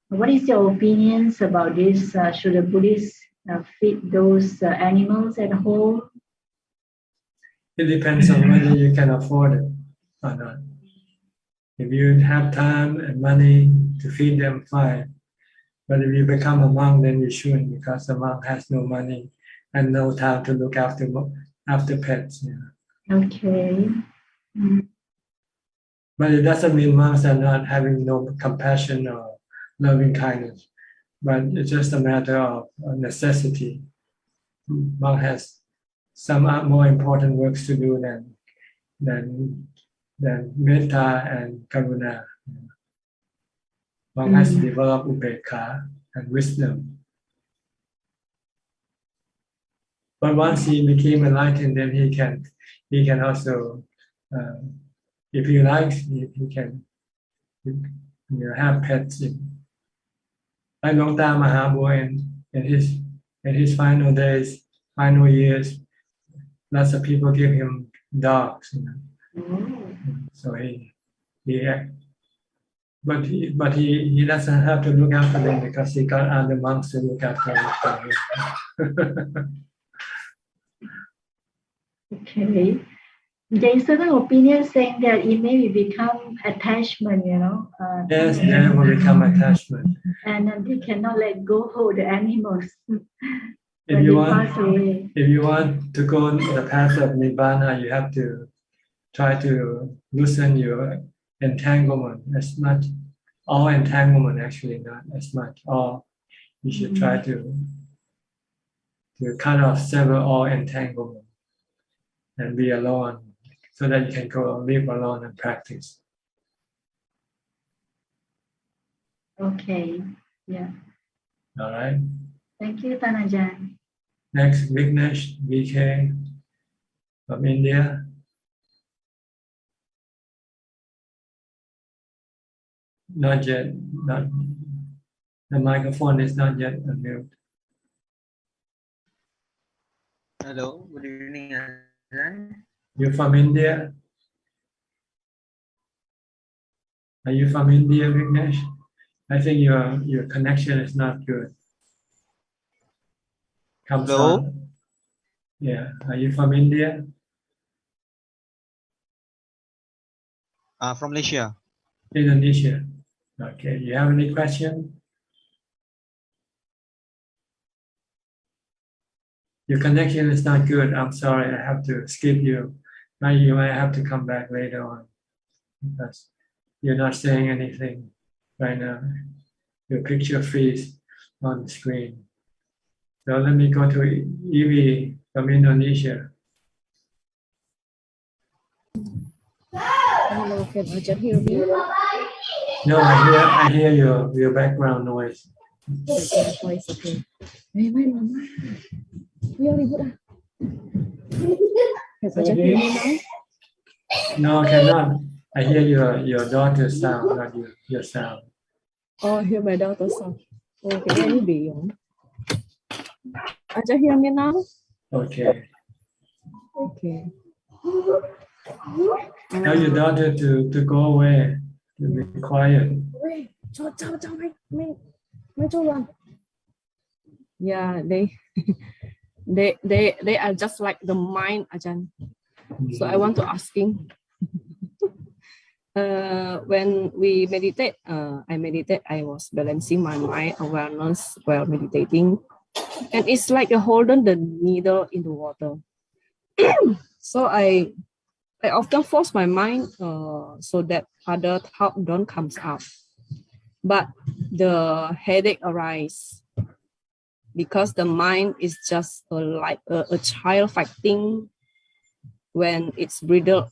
Speaker 19: What is your opinions about this? Should the Buddhists feed those animals at home?
Speaker 1: It depends on whether you can afford it or not. If you have time and money to feed them, fine. But if you become a monk, then you shouldn't, because the monk has no money and no time to look after pets.
Speaker 19: Okay.
Speaker 1: But it doesn't mean monks are not having no compassion or loving kindness. But it's just a matter of necessity. Monk has some more important works to do than metta and karuna. One has to develop ubekha and wisdom. But once he became enlightened, then he can also, if he likes, he can have pets. Like Long Time Mahabua in his final days, final years, lots of people give him dogs. So he doesn't have to look after them because he got other monks to look after him.
Speaker 19: Okay. There is certain opinion saying that it may become attachment,
Speaker 1: Yes, they will become attachment.
Speaker 19: And then they cannot let go of the animals.
Speaker 1: If you want to go on the path of Nibbana, you have to try to loosen your entanglement as much. All entanglement, actually, not as much. You should try to cut off, sever all entanglement and be alone, so that you can go live alone and practice.
Speaker 19: Okay. Yeah.
Speaker 1: All right.
Speaker 19: Thank you, Ajahn.
Speaker 1: Next, Vignesh, VK from India. Not yet. The microphone is not yet unmuted.
Speaker 20: Hello, good evening, Ajahn.
Speaker 1: You're from India? Are you from India, Vignesh? I think your connection is not good.
Speaker 20: Hello?
Speaker 1: Yeah. Are you from India?
Speaker 20: From Malaysia.
Speaker 1: Indonesia. Okay. You have any question? Your connection is not good. I'm sorry. I have to skip you. Now you might have to come back later on, because you're not saying anything right now. Your picture freeze on the screen. So let me go to Evie from Indonesia.
Speaker 21: Hello, can Ajahn hear me?
Speaker 1: No, I hear your background noise.
Speaker 21: Background noise, okay. Hey, my mama. We are good. Can Ajahn hear me now?
Speaker 1: No, cannot. I hear your daughter's sound, not your sound.
Speaker 21: Oh, hear my daughter's sound. Okay, let me be on. Ajahn hear me now?
Speaker 1: Okay.
Speaker 21: Okay.
Speaker 1: Tell your daughter to go away, to be quiet.
Speaker 21: Yeah, they are just like the mind, Ajahn. So I want to asking. When we meditate, I was balancing my mind awareness while meditating. And it's like holding the needle in the water. So I often force my mind so that other thought don't comes up. But the headache arises because the mind is just like a child fighting when it's brittle.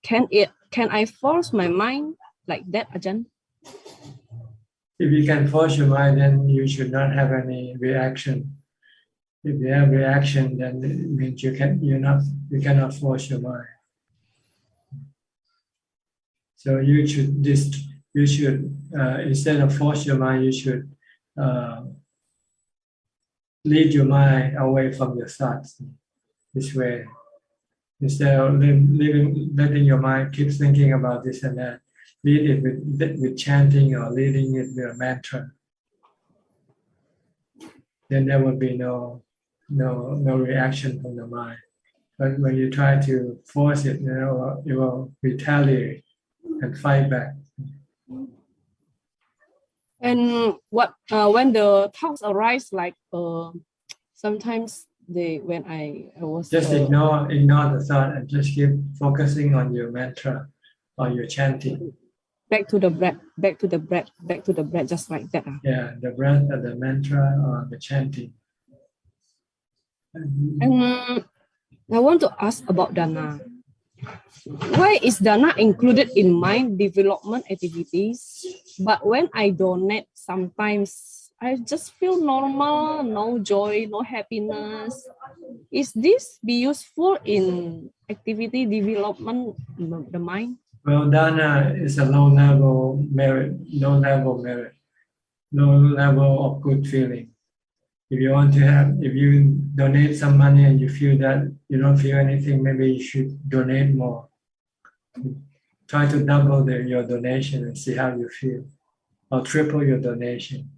Speaker 21: Can I force my mind like that, Ajahn?
Speaker 1: If you can force your mind, then you should not have any reaction. If you have reaction, then it means you cannot force your mind. So you should instead of force your mind, you should lead your mind away from your thoughts. This way, instead of letting your mind keep thinking about this and that, lead it with chanting or leading it with a mantra. Then there will be no reaction from the mind. But when you try to force it, it will retaliate and fight back.
Speaker 21: And what when the thoughts arise, like sometimes when I was
Speaker 1: just ignore the thought and just keep focusing on your mantra or your chanting.
Speaker 21: Back to the breath, back to the breath, back to the breath, just like that.
Speaker 1: Yeah, the breath or the mantra or the chanting.
Speaker 21: And I want to ask about Dhamma. Why is Dhamma included in mind development activities? But when I donate, sometimes I just feel normal, no joy, no happiness. Is this be useful in activity development the mind?
Speaker 1: Well, Dana is a low level of good feeling. If you donate some money and you feel that you don't feel anything, maybe you should donate more. Try to double your donation and see how you feel, or triple your donation.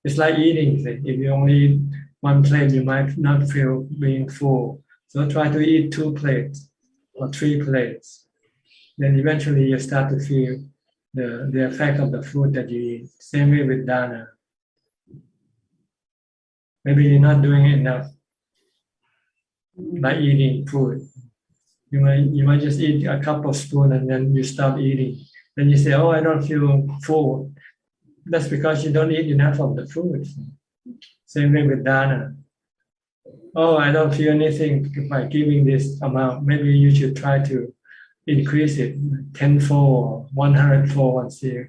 Speaker 1: It's like eating thing. If you only eat one plate, you might not feel being full. So try to eat 2 plates or 3 plates. Then eventually you start to feel the effect of the food that you eat. Same way with dana. Maybe you're not doing enough by eating food. You might just eat a couple of spoons and then you stop eating. Then you say, oh, I don't feel full. That's because you don't eat enough of the food. Same way with dana. Oh, I don't feel anything by giving this amount. Maybe you should try to increase it 10-fold, 100-fold and see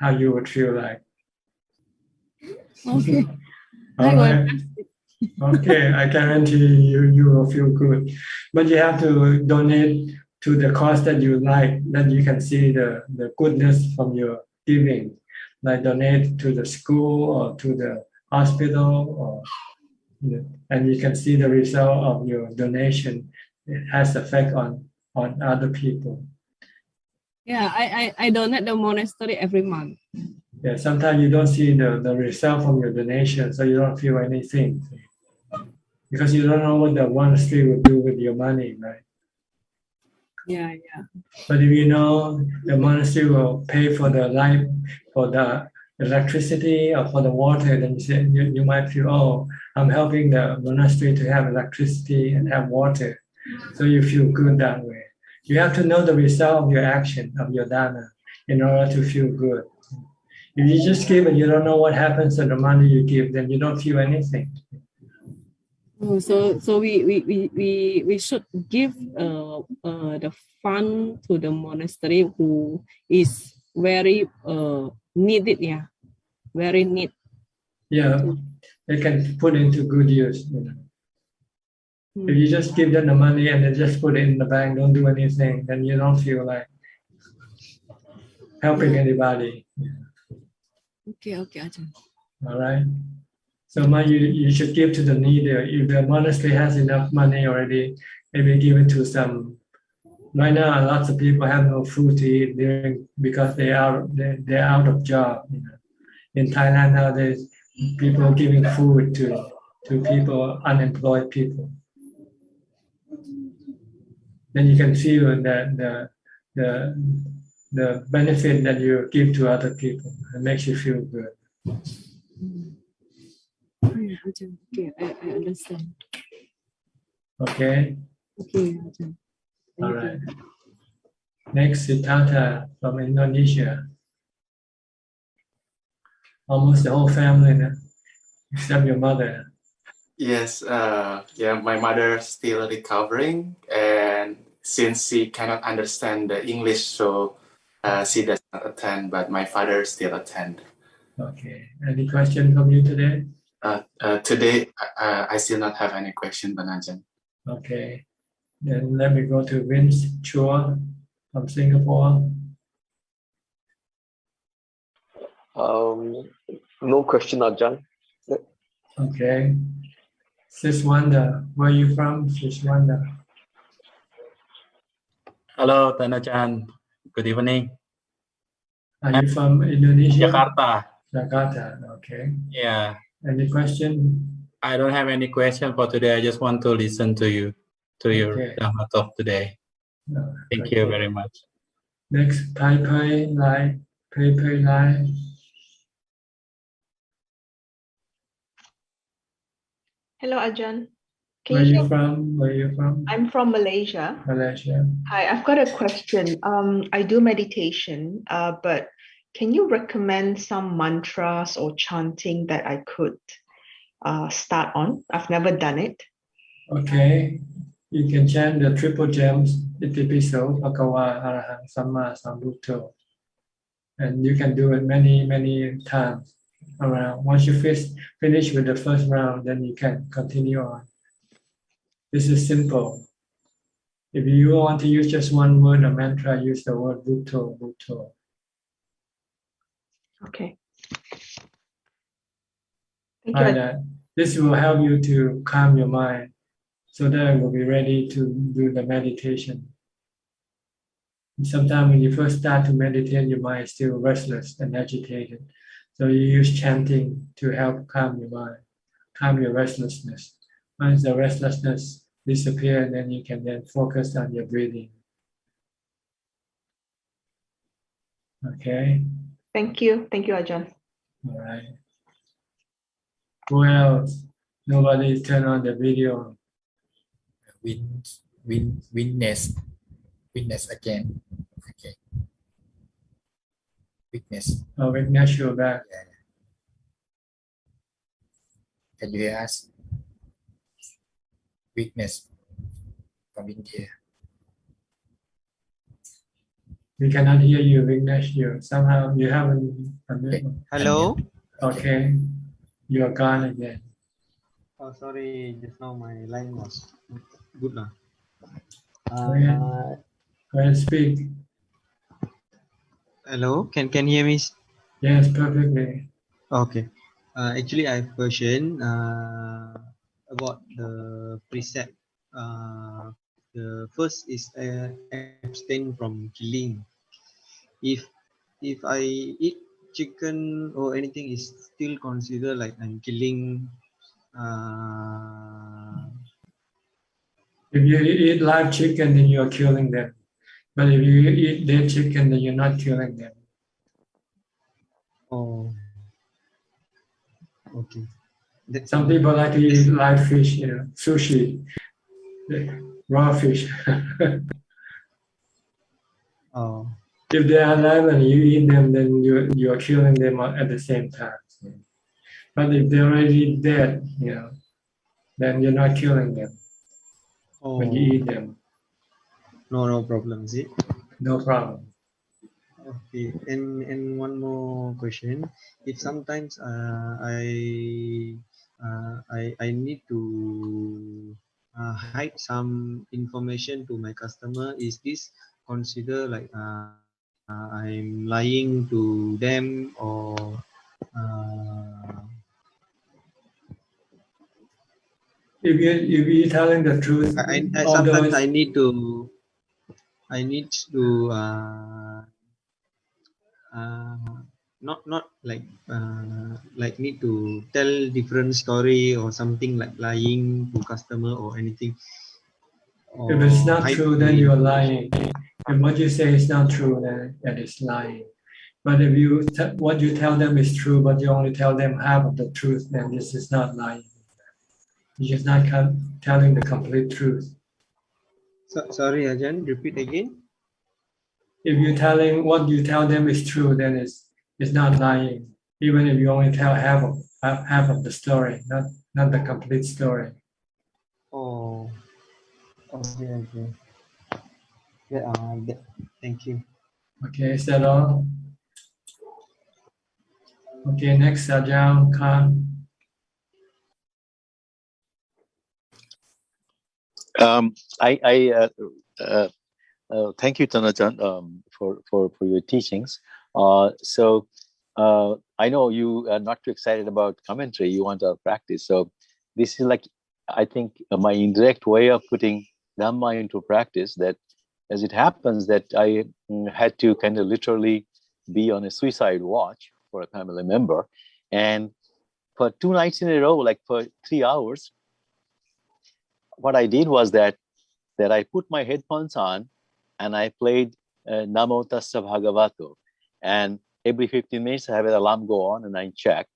Speaker 1: how you would feel like.
Speaker 21: Okay.
Speaker 1: All right. Okay, I guarantee you will feel good. But you have to donate to the cause that you like, that you can see the goodness from your giving. Like donate to the school or to the hospital, and you can see the result of your donation. It has effect on other people.
Speaker 21: Yeah, I donate the monastery every month.
Speaker 1: Yeah, sometimes you don't see the result from your donation, so you don't feel anything. Because you don't know what the monastery will do with your money, right?
Speaker 21: Yeah.
Speaker 1: But if you know the monastery will pay for the light, for the electricity or for the water, then you might feel, oh, I'm helping the monastery to have electricity and have water. So you feel good that way. You have to know the result of your action, of your dana, in order to feel good. If you just give and you don't know what happens to the money you give, then you don't feel anything.
Speaker 21: So we should give the fund to the monastery who is very needed, very need.
Speaker 1: Yeah, they can put into good use. If you just give them the money and they just put it in the bank, don't do anything, then you don't feel like helping anybody.
Speaker 21: Okay, Ajahn.
Speaker 1: All right. So you should give to the needy. If the monastery has enough money already, maybe give it to some. Right now, lots of people have no food to eat because they're out of job. In Thailand nowadays, people are giving food to people, unemployed people. then you can feel that the benefit that you give to other people. It makes you feel good.
Speaker 21: Okay, I understand.
Speaker 1: Okay.
Speaker 21: Okay, Ajahn.
Speaker 1: All right. Next, Siddhartha from Indonesia. Almost the whole family, no? Except your mother.
Speaker 2: Yes, yeah, my mother still recovering, and since she cannot understand the English, so she does not attend, but my father still attend.
Speaker 1: Okay. Any question from you today?
Speaker 2: Today, I still not have any question, Ajahn.
Speaker 1: Okay. Then let me go to Vince Chua from Singapore.
Speaker 22: No question, Ajahn.
Speaker 1: Okay. Sis Wanda, where are you from, Sis Wanda?
Speaker 23: Hello, Tanajan. Good evening.
Speaker 1: Are you from Indonesia?
Speaker 23: Jakarta.
Speaker 1: Jakarta, okay.
Speaker 23: Yeah.
Speaker 1: Any question?
Speaker 23: I don't have any question for today. I just want to listen to you, to your Dhamma talk today. Thank you very much.
Speaker 1: Next, Pai Pai Lai. Pai Pai Lai.
Speaker 24: Hello, Ajahn.
Speaker 1: Where are you from? Where are you from?
Speaker 24: I'm from Malaysia.
Speaker 1: Malaysia.
Speaker 24: Hi, I've got a question. I do meditation, but can you recommend some mantras or chanting that I could start on? I've never done it.
Speaker 1: Okay. You can chant the triple gems, Itipiso, Bhagava, Arahant, Samma, Sambuddho. And you can do it many, many times around. Once you finish with the first round, then you can continue on. This is simple. If you want to use just one word, a mantra, use the word Buddho, Buddho.
Speaker 24: Okay. Thank you.
Speaker 1: And this will help you to calm your mind so that it will be ready to do the meditation. Sometimes when you first start to meditate, your mind is still restless and agitated. So you use chanting to help calm your mind, calm your restlessness. Once the restlessness disappears, then you can then focus on your breathing. Okay?
Speaker 24: Thank you. Thank you, Ajahn.
Speaker 1: All right. Who else? Nobody turn on the video.
Speaker 25: Witness again. Okay. Witness.
Speaker 1: Oh, witness you back.
Speaker 25: Yeah. Can you hear us? Witness from India.
Speaker 1: We cannot hear you, witness you. Somehow you haven't.
Speaker 25: Okay.
Speaker 20: Hello?
Speaker 1: Okay. You are gone again.
Speaker 20: Oh, sorry, just now my line was good now.
Speaker 1: Go ahead and speak.
Speaker 20: Hello, can you hear me?
Speaker 1: Yes, perfectly.
Speaker 20: Okay. Actually, I have a question about the precept. The first is abstain from killing. If I eat chicken or anything, is still considered like I'm killing.
Speaker 1: If you eat live chicken, then you are killing them. But if you eat dead chicken, then you're not killing them.
Speaker 20: Oh, okay.
Speaker 1: Some people like to eat live fish, sushi, raw fish.
Speaker 20: Oh.
Speaker 1: If they are alive and you eat them, then you are killing them at the same time. But if they're already dead, then you're not killing them when you eat them.
Speaker 20: No problem, is it?
Speaker 1: No problem.
Speaker 20: Okay, and one more question. If sometimes I need to hide some information to my customer, is this considered like I'm lying to them, or
Speaker 1: if you're telling the truth,
Speaker 20: sometimes I need to not like need to tell different story or something, like lying to customer or anything.
Speaker 1: If it's not
Speaker 20: hide
Speaker 1: true,
Speaker 20: the
Speaker 1: then you are
Speaker 20: information.
Speaker 1: lying. If what you say is not true, then that is lying. But if what you tell them is true, but you only tell them half of the truth, then this is not lying. You're just not telling the complete truth.
Speaker 20: Sorry, Ajahn, repeat again.
Speaker 1: If you're telling what you tell them is true, then it's not lying. Even if you only tell half of the story, not the complete story.
Speaker 20: Oh, okay. Yeah, thank you.
Speaker 1: Okay, is that all? Okay, next, Ajahn Khan.
Speaker 3: Thank you, Tanajan, for your teachings. I know you are not too excited about commentary. You want our practice. So this is like, I think, my indirect way of putting Dhamma into practice. That as it happens that I had to kind of literally be on a suicide watch for a family member, and for 2 nights in a row, like for 3 hours, what I did was that I put my headphones on and I played Namo Tassa Bhagavato. And every 15 minutes, I have an alarm go on and I check.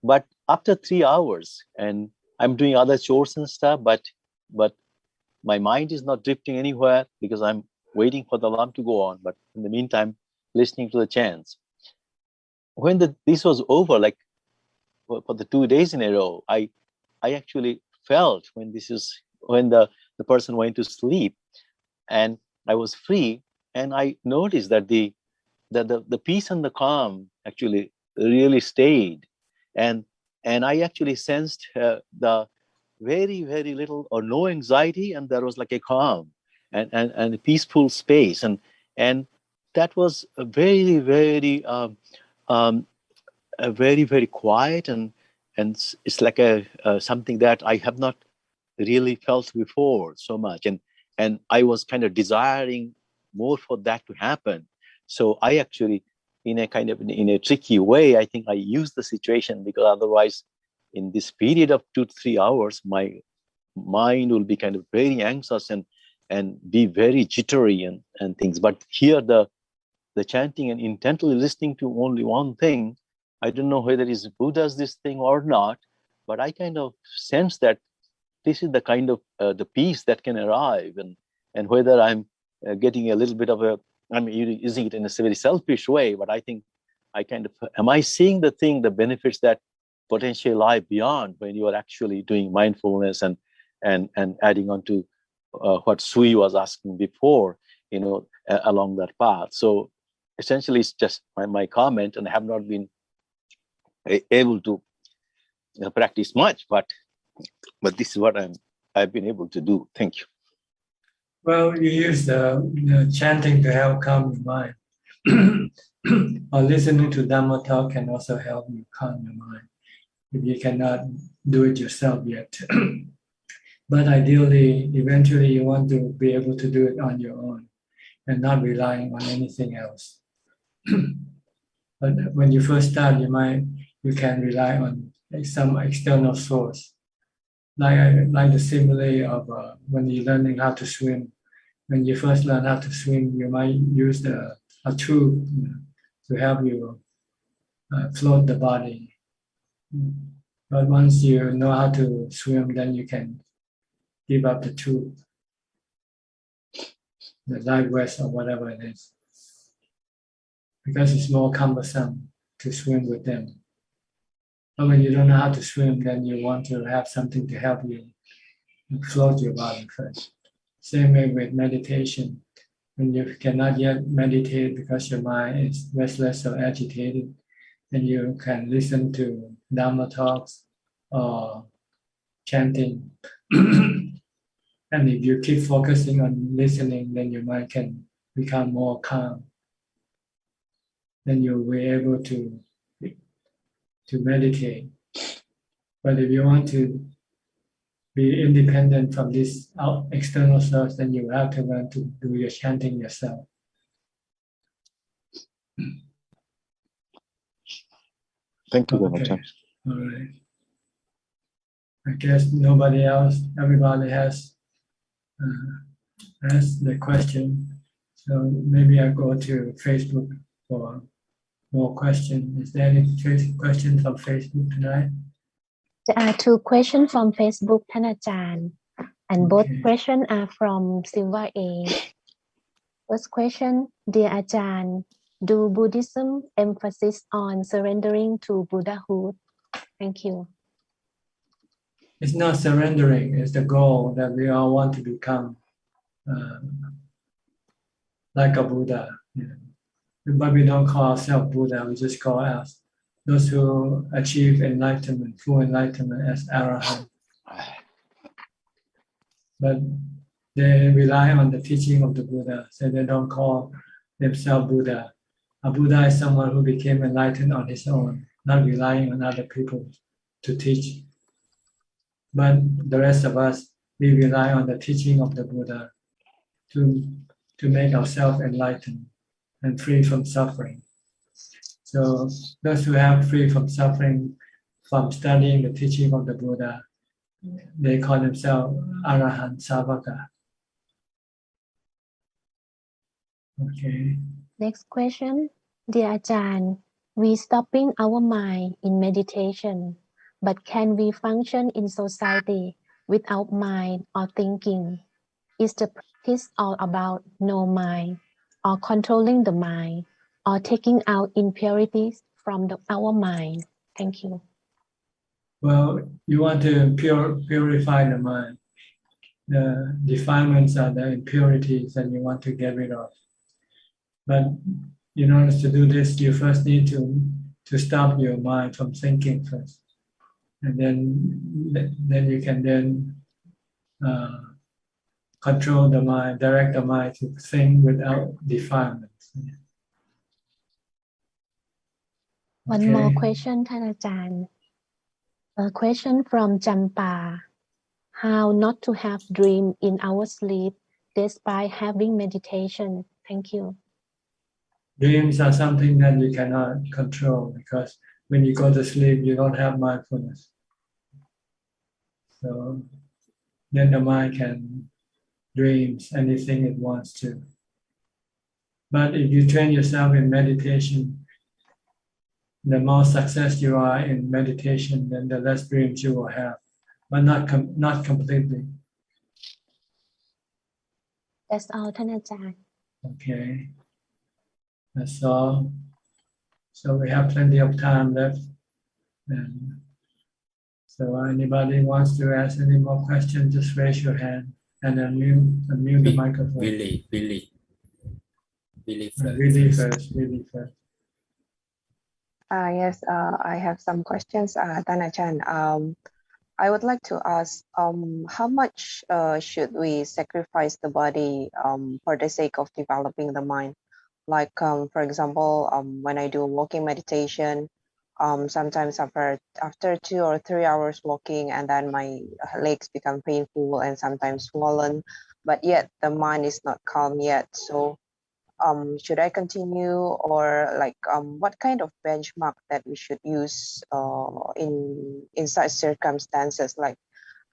Speaker 3: But after 3 hours, and I'm doing other chores and stuff, but my mind is not drifting anywhere because I'm waiting for the alarm to go on. But in the meantime, listening to the chants. When this was over, like for the 2 days in a row, I actually felt when the person went to sleep and I was free, and I noticed that the peace and the calm actually really stayed, and I actually sensed the very, very little or no anxiety, and there was like a calm and a peaceful space, and that was a very, very very, very quiet, and it's like a something that I have not really felt before so much, and I was kind of desiring more for that to happen. So I actually, in a tricky way, I think I used the situation, because otherwise in this period of 2 to 3 hours, my mind will be kind of very anxious and be very jittery and things. But here the chanting and intently listening to only one thing, I don't know whether it's Buddha's this thing or not, but I kind of sense that this is the kind of the peace that can arrive, and whether I'm getting a little bit of I'm using it in a very selfish way, but I think am I seeing the benefits that potentially lie beyond when you are actually doing mindfulness and adding on to what Sui was asking before, along that path. So essentially it's just my comment, and I have not been able to practice much, but this is what I've been able to do. Thank you.
Speaker 1: Well, you use the chanting to help calm your mind. Or listening to Dhamma talk can also help you calm your mind, if you cannot do it yourself yet. But ideally, eventually you want to be able to do it on your own and not relying on anything else. But when you first start, you can rely on some external source. Like the simile of when you're learning how to swim. When you first learn how to swim, you might use a tube to help you float the body. But once you know how to swim, then you can give up the tube, the life vest or whatever it is, because it's more cumbersome to swim with them. But when you don't know how to swim, then you want to have something to help you float your body first. Same way with meditation. When you cannot yet meditate because your mind is restless or agitated, then you can listen to Dhamma talks or chanting. And if you keep focusing on listening, then your mind can become more calm. Then you'll be able to meditate. But if you want to be independent from this external source, then you have to learn to do your chanting yourself.
Speaker 3: Thank you very
Speaker 1: Okay.
Speaker 3: much.
Speaker 1: All right. I guess nobody else, everybody has asked the question. So maybe I go to Facebook for more questions. Is there any questions from Facebook tonight?
Speaker 4: There are 2 questions from Facebook,ท่านอาจารย์, and both questions are from Silva A. First question, dear Ajahn, do Buddhism emphasis on surrendering to Buddhahood? Thank you.
Speaker 1: It's not surrendering, it's the goal that we all want to become like a Buddha. But we don't call ourselves Buddha, we just call us those who achieve enlightenment, full enlightenment as Arahant. But they rely on the teaching of the Buddha, so they don't call themselves Buddha. A Buddha is someone who became enlightened on his own, not relying on other people to teach. But the rest of us, we rely on the teaching of the Buddha to make ourselves enlightened and free from suffering. So those who have free from suffering from studying the teaching of the Buddha, they call themselves Arahant Savaka. Okay.
Speaker 4: Next question, dear Ajahn, we stopping our mind in meditation, but can we function in society without mind or thinking? Is the practice all about no mind, or controlling the mind, or taking out impurities from our mind? Thank you.
Speaker 1: Well, you want to purify the mind. The defilements are the impurities that you want to get rid of. But in order to do this, you first need to stop your mind from thinking first. And then you can then control the mind, direct the mind to think without defilements.
Speaker 4: One more question, ท่านอาจารย์ A question from Champa. How not to have dream in our sleep despite having meditation? Thank you.
Speaker 1: Dreams are something that you cannot control because when you go to sleep, you don't have mindfulness. So then the mind can dream anything it wants to. But if you train yourself in meditation, the more success you are in meditation, then the less dreams you will have, but not completely.
Speaker 4: That's all, ท่านอาจารย์
Speaker 1: Okay, that's all. So we have plenty of time left, and so anybody wants to ask any more questions, just raise your hand and unmute the microphone. Billy first.
Speaker 5: Yes, I have some questions,ท่านอาจารย์. I would like to ask, how much should we sacrifice the body for the sake of developing the mind? Like, for example, when I do walking meditation, sometimes after 2 or 3 hours walking, and then my legs become painful and sometimes swollen, but yet the mind is not calm yet. So should I continue, or like what kind of benchmark that we should use in such circumstances? Like,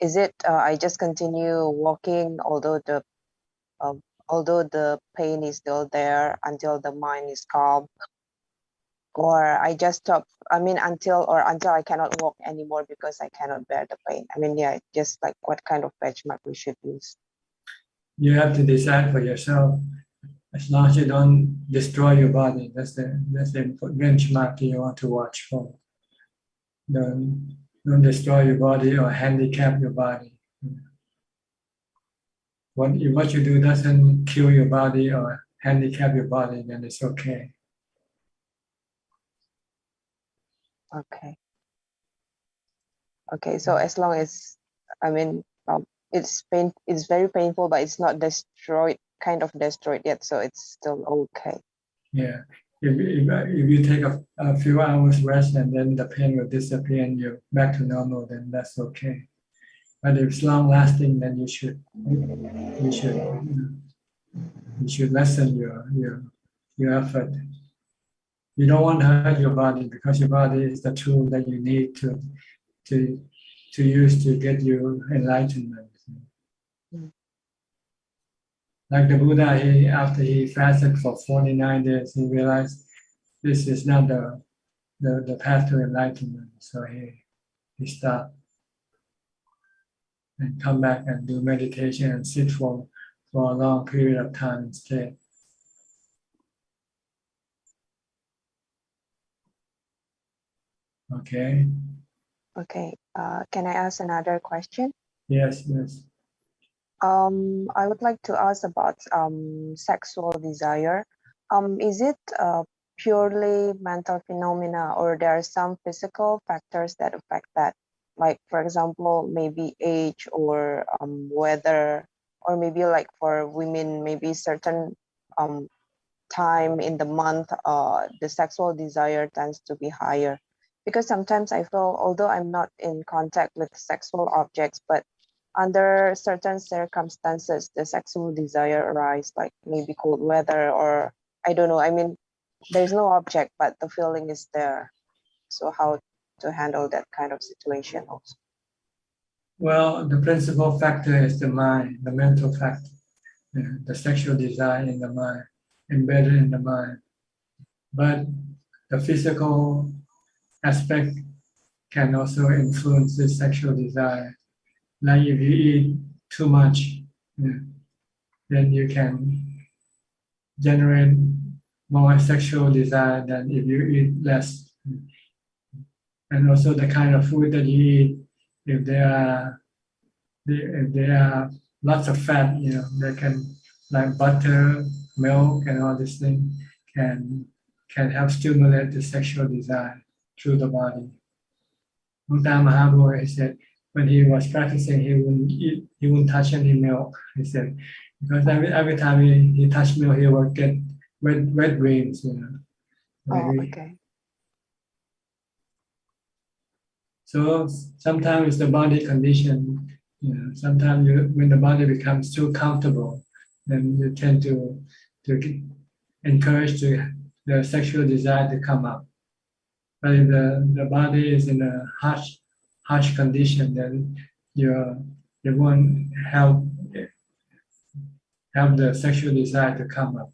Speaker 5: is it I just continue walking although the pain is still there until the mind is calm, or I just stop? I mean, until I cannot walk anymore because I cannot bear the pain. I mean, yeah, just like what kind of benchmark we should use.
Speaker 1: You have to decide for yourself. As long as you don't destroy your body, that's the benchmark you want to watch for. Don't destroy your body or handicap your body. What you do doesn't kill your body or handicap your body, then it's okay.
Speaker 5: Okay, so as long as, I mean, it's very painful, but it's not kind of destroyed yet, so it's still okay.
Speaker 1: Yeah, if you take a few hours rest and then the pain will disappear and you're back to normal, then that's okay. But if it's long lasting, then you should lessen your effort. You don't want to hurt your body because your body is the tool that you need to use to get you enlightenment. Like the Buddha, after he fasted for 49 days, he realized this is not the path to enlightenment. So he stopped and come back and do meditation and sit for a long period of time instead. Okay.
Speaker 5: Okay. Can I ask another question?
Speaker 1: Yes.
Speaker 5: I would like to ask about sexual desire. Is it purely mental phenomena, or there are some physical factors that affect that? Like, for example, maybe age or weather, or maybe like for women, maybe certain time in the month, the sexual desire tends to be higher. Because sometimes I feel, although I'm not in contact with sexual objects, but under certain circumstances, the sexual desire arise, like maybe cold weather, or I don't know. I mean, there's no object, but the feeling is there. So how to handle that kind of situation also?
Speaker 1: Well, the principal factor is the mind, the mental factor, the sexual desire in the mind, embedded in the mind. But the physical aspect can also influence the sexual desire. Like if you eat too much, then you can generate more sexual desire than if you eat less. And also the kind of food that you eat, if there are lots of fat, they can, like butter, milk, and all these things can help stimulate the sexual desire through the body. Buddha Mahabodhi, he said, when he was practicing, he wouldn't touch any milk. He said, because every time he touched milk, he would get wet dreams.
Speaker 5: Oh, okay.
Speaker 1: So sometimes it's the body condition. Sometimes when the body becomes too comfortable, then you tend to encourage the sexual desire to come up. But if the body is in a harsh condition, then you won't help the sexual desire to come up.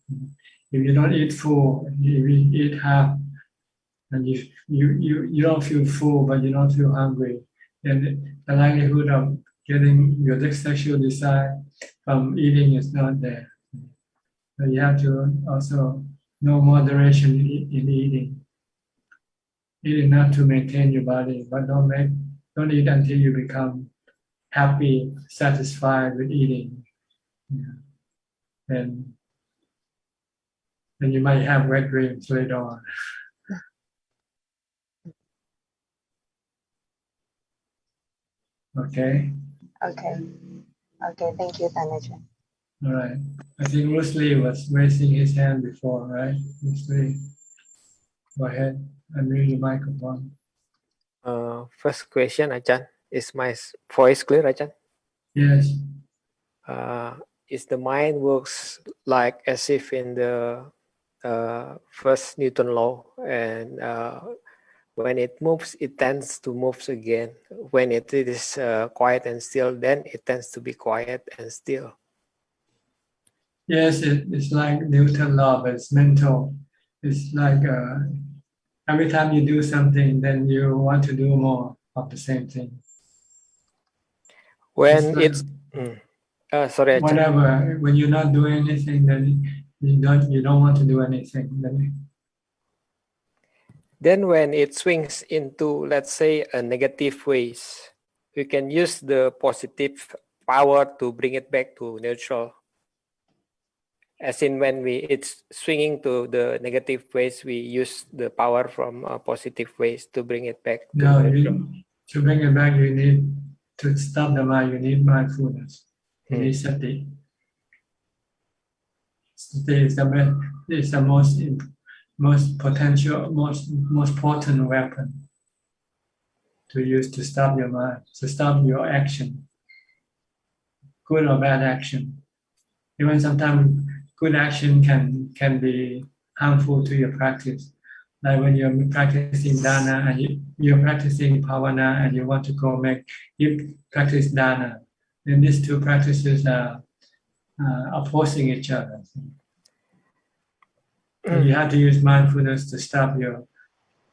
Speaker 1: If you don't eat full, if you eat half, and you don't feel full, but you don't feel hungry, then the likelihood of getting your sexual desire from eating is not there. So you have to also know moderation in eating. Eat enough to maintain your body, but don't eat until you become happy, satisfied with eating. Then you might have wet dreams later on. Okay.
Speaker 5: Okay, thank you, Tanajan.
Speaker 1: All right. I think Bruce Lee was raising his hand before, right? Bruce Lee, go ahead. Unmute your microphone.
Speaker 12: First question, Ajahn. Is my voice clear, Ajahn?
Speaker 1: Yes.
Speaker 12: Is the mind works like as if in the first Newton law, and when it moves, it tends to move again. When it is quiet and still, then it tends to be quiet and still.
Speaker 1: Yes, it's like Newton law, but it's mental. It's like every time you do something, then you want to do more of the same thing.
Speaker 12: When it's sorry,
Speaker 1: whatever. When you're not doing anything, then you don't want to do anything.
Speaker 12: Then when it swings into, let's say, a negative ways, we can use the positive power to bring it back to neutral. As in when it's swinging to the negative ways, we use the power from positive ways to bring it back to neutral.
Speaker 1: To bring it back, you need to stop the mind. You need mindfulness. You need sati. Sati is the most potential, most potent weapon to use to stop your mind, to stop your action, good or bad action. Even sometimes good action can be harmful to your practice. Like when you're practicing dana and you're practicing bhavana and you want to go practice dana, then these two practices are opposing each other. So you have to use mindfulness to stop your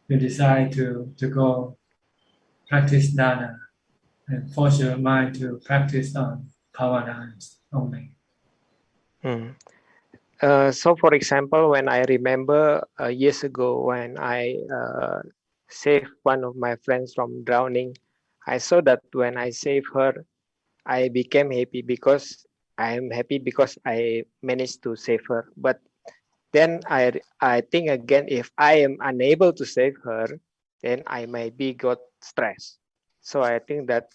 Speaker 1: desire to go practice dana and force your mind to practice on bhavana only.
Speaker 12: So, for example, when I remember years ago when I saved one of my friends from drowning, I saw that when I saved her, I became happy because I am happy because I managed to save her. But then I think again, if I am unable to save her, then I maybe got stressed. So I think that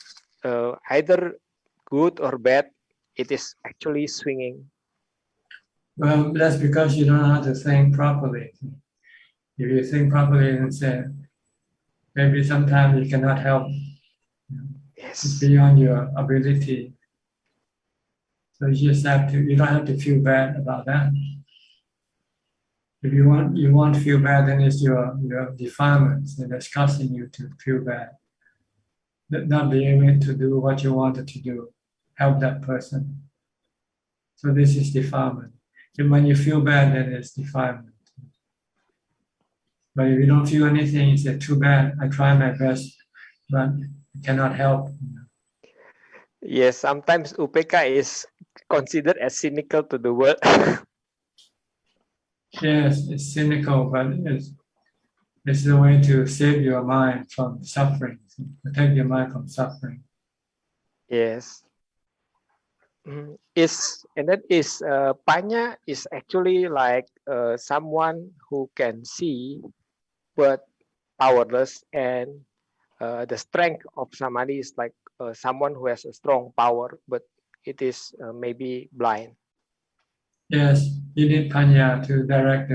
Speaker 12: either good or bad, it is actually swinging.
Speaker 1: Well, that's because you don't know how to think properly. If you think properly and say, maybe sometimes you cannot help. It's beyond your ability. So you just have to, you don't have to feel bad about that. If you want to feel bad, then it's your defilements that's causing you to feel bad. Not being able to do what you wanted to do, help that person. So this is defilement. And when you feel bad, then it's defilement. But if you don't feel anything, you say, too bad, I try my best, but I cannot help.
Speaker 12: Yes, sometimes upeka is considered as cynical to the world.
Speaker 1: Yes, it's cynical, but it's the way to save your mind from suffering, protect your mind from suffering.
Speaker 12: Yes. And that is panya is actually like someone who can see but powerless, and the strength of samadhi is like someone who has a strong power but it is maybe blind.
Speaker 1: Yes, you need panya to direct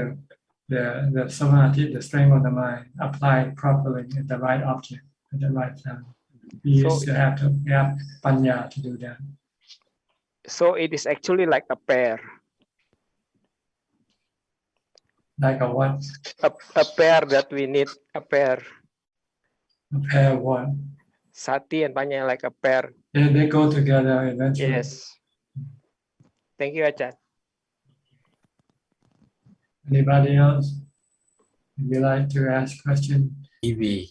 Speaker 1: the samadhi, the strength of the mind, applied properly at the right object at the right time. You used to have panya to do that.
Speaker 12: So it is actually like a pair.
Speaker 1: Like a what?
Speaker 12: A pair that we need, a pair.
Speaker 1: A pair of what?
Speaker 12: Sati and panya like a pair.
Speaker 1: They go together eventually.
Speaker 12: Yes. Thank you, Ajahn.
Speaker 1: Anybody else? Would you like to ask question?
Speaker 25: Evie,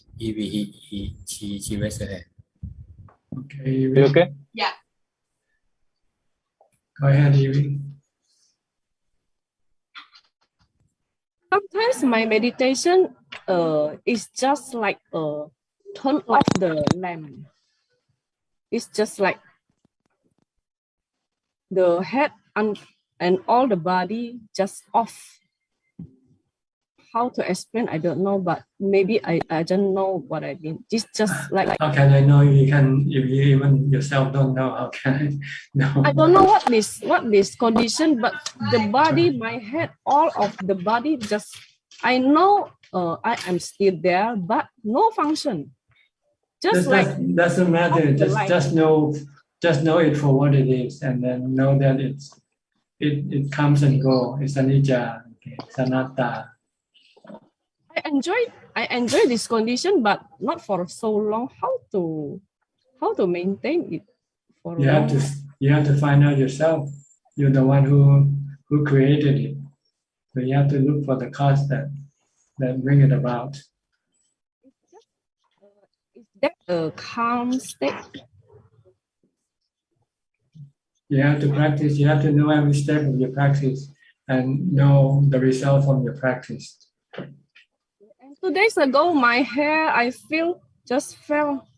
Speaker 25: she raised her hand.
Speaker 1: Okay, Evie.
Speaker 3: Okay?
Speaker 19: Yeah.
Speaker 1: Go ahead, Evie.
Speaker 21: Sometimes my meditation is just like turn off the lamp. It's just like the head and all the body just off. How to explain? I don't know, but maybe I don't know what I mean. It's just like
Speaker 1: How can I know if you even yourself don't know? How can I know?
Speaker 21: I don't know what this condition, but the body, my head, all of the body just I know I am still there, but no function. Just
Speaker 1: doesn't matter. Just know it for what it is, and then know that it comes and goes. It's anicca, it's anatta.
Speaker 21: I enjoy this condition, but not for so long. How to maintain it for
Speaker 1: you have to find out yourself. You're the one who created it, so you have to look for the cause that bring it about.
Speaker 21: Is that a calm state?
Speaker 1: You have to practice. You have to know every step of your practice and know the result from your practice.
Speaker 21: 2 days ago, my hair, I feel just fell.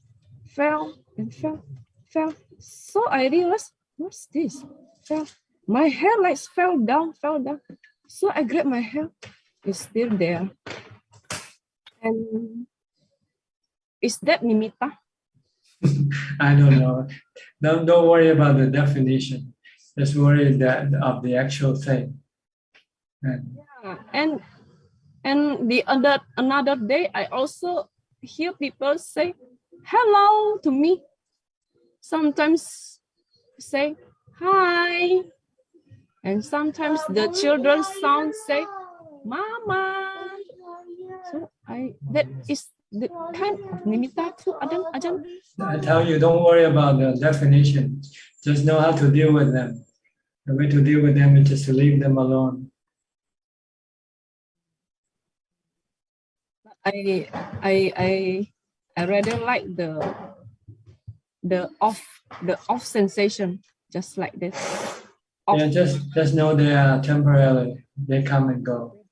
Speaker 21: So I realized, what's this? Fell. My hair like fell down. So I grabbed my hair. It's still there. And is that nimitta?
Speaker 1: I don't know. Don't worry about the definition. Just worry of the actual thing.
Speaker 21: And the another day, I also hear people say hello to me. Sometimes say hi, and sometimes the children's sound say mama. So that is the kind of nimitta too, Ajahn.
Speaker 1: I tell you, don't worry about the definition. Just know how to deal with them. The way to deal with them is just to leave them alone.
Speaker 21: I rather like the off sensation, just like this.
Speaker 1: Yeah, just know they are temporary. They come and go.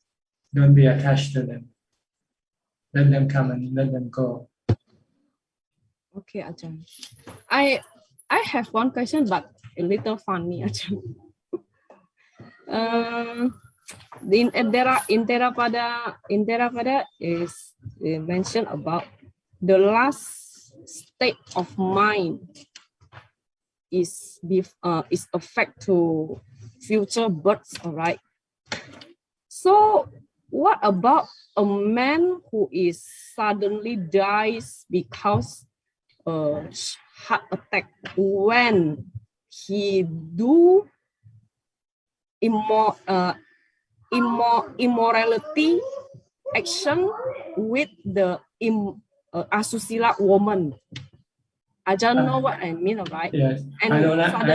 Speaker 1: Don't be attached to them. Let them come and let them go.
Speaker 21: Okay, Ajahn. I have one question, but a little funny, Ajahn. In Theravada is mentioned about the last state of mind is affect to future births, all right? So what about a man who is suddenly dies because heart attack when he do immorality action with the asusila woman? I don't know what I mean, right?
Speaker 1: Yes,
Speaker 21: And
Speaker 1: I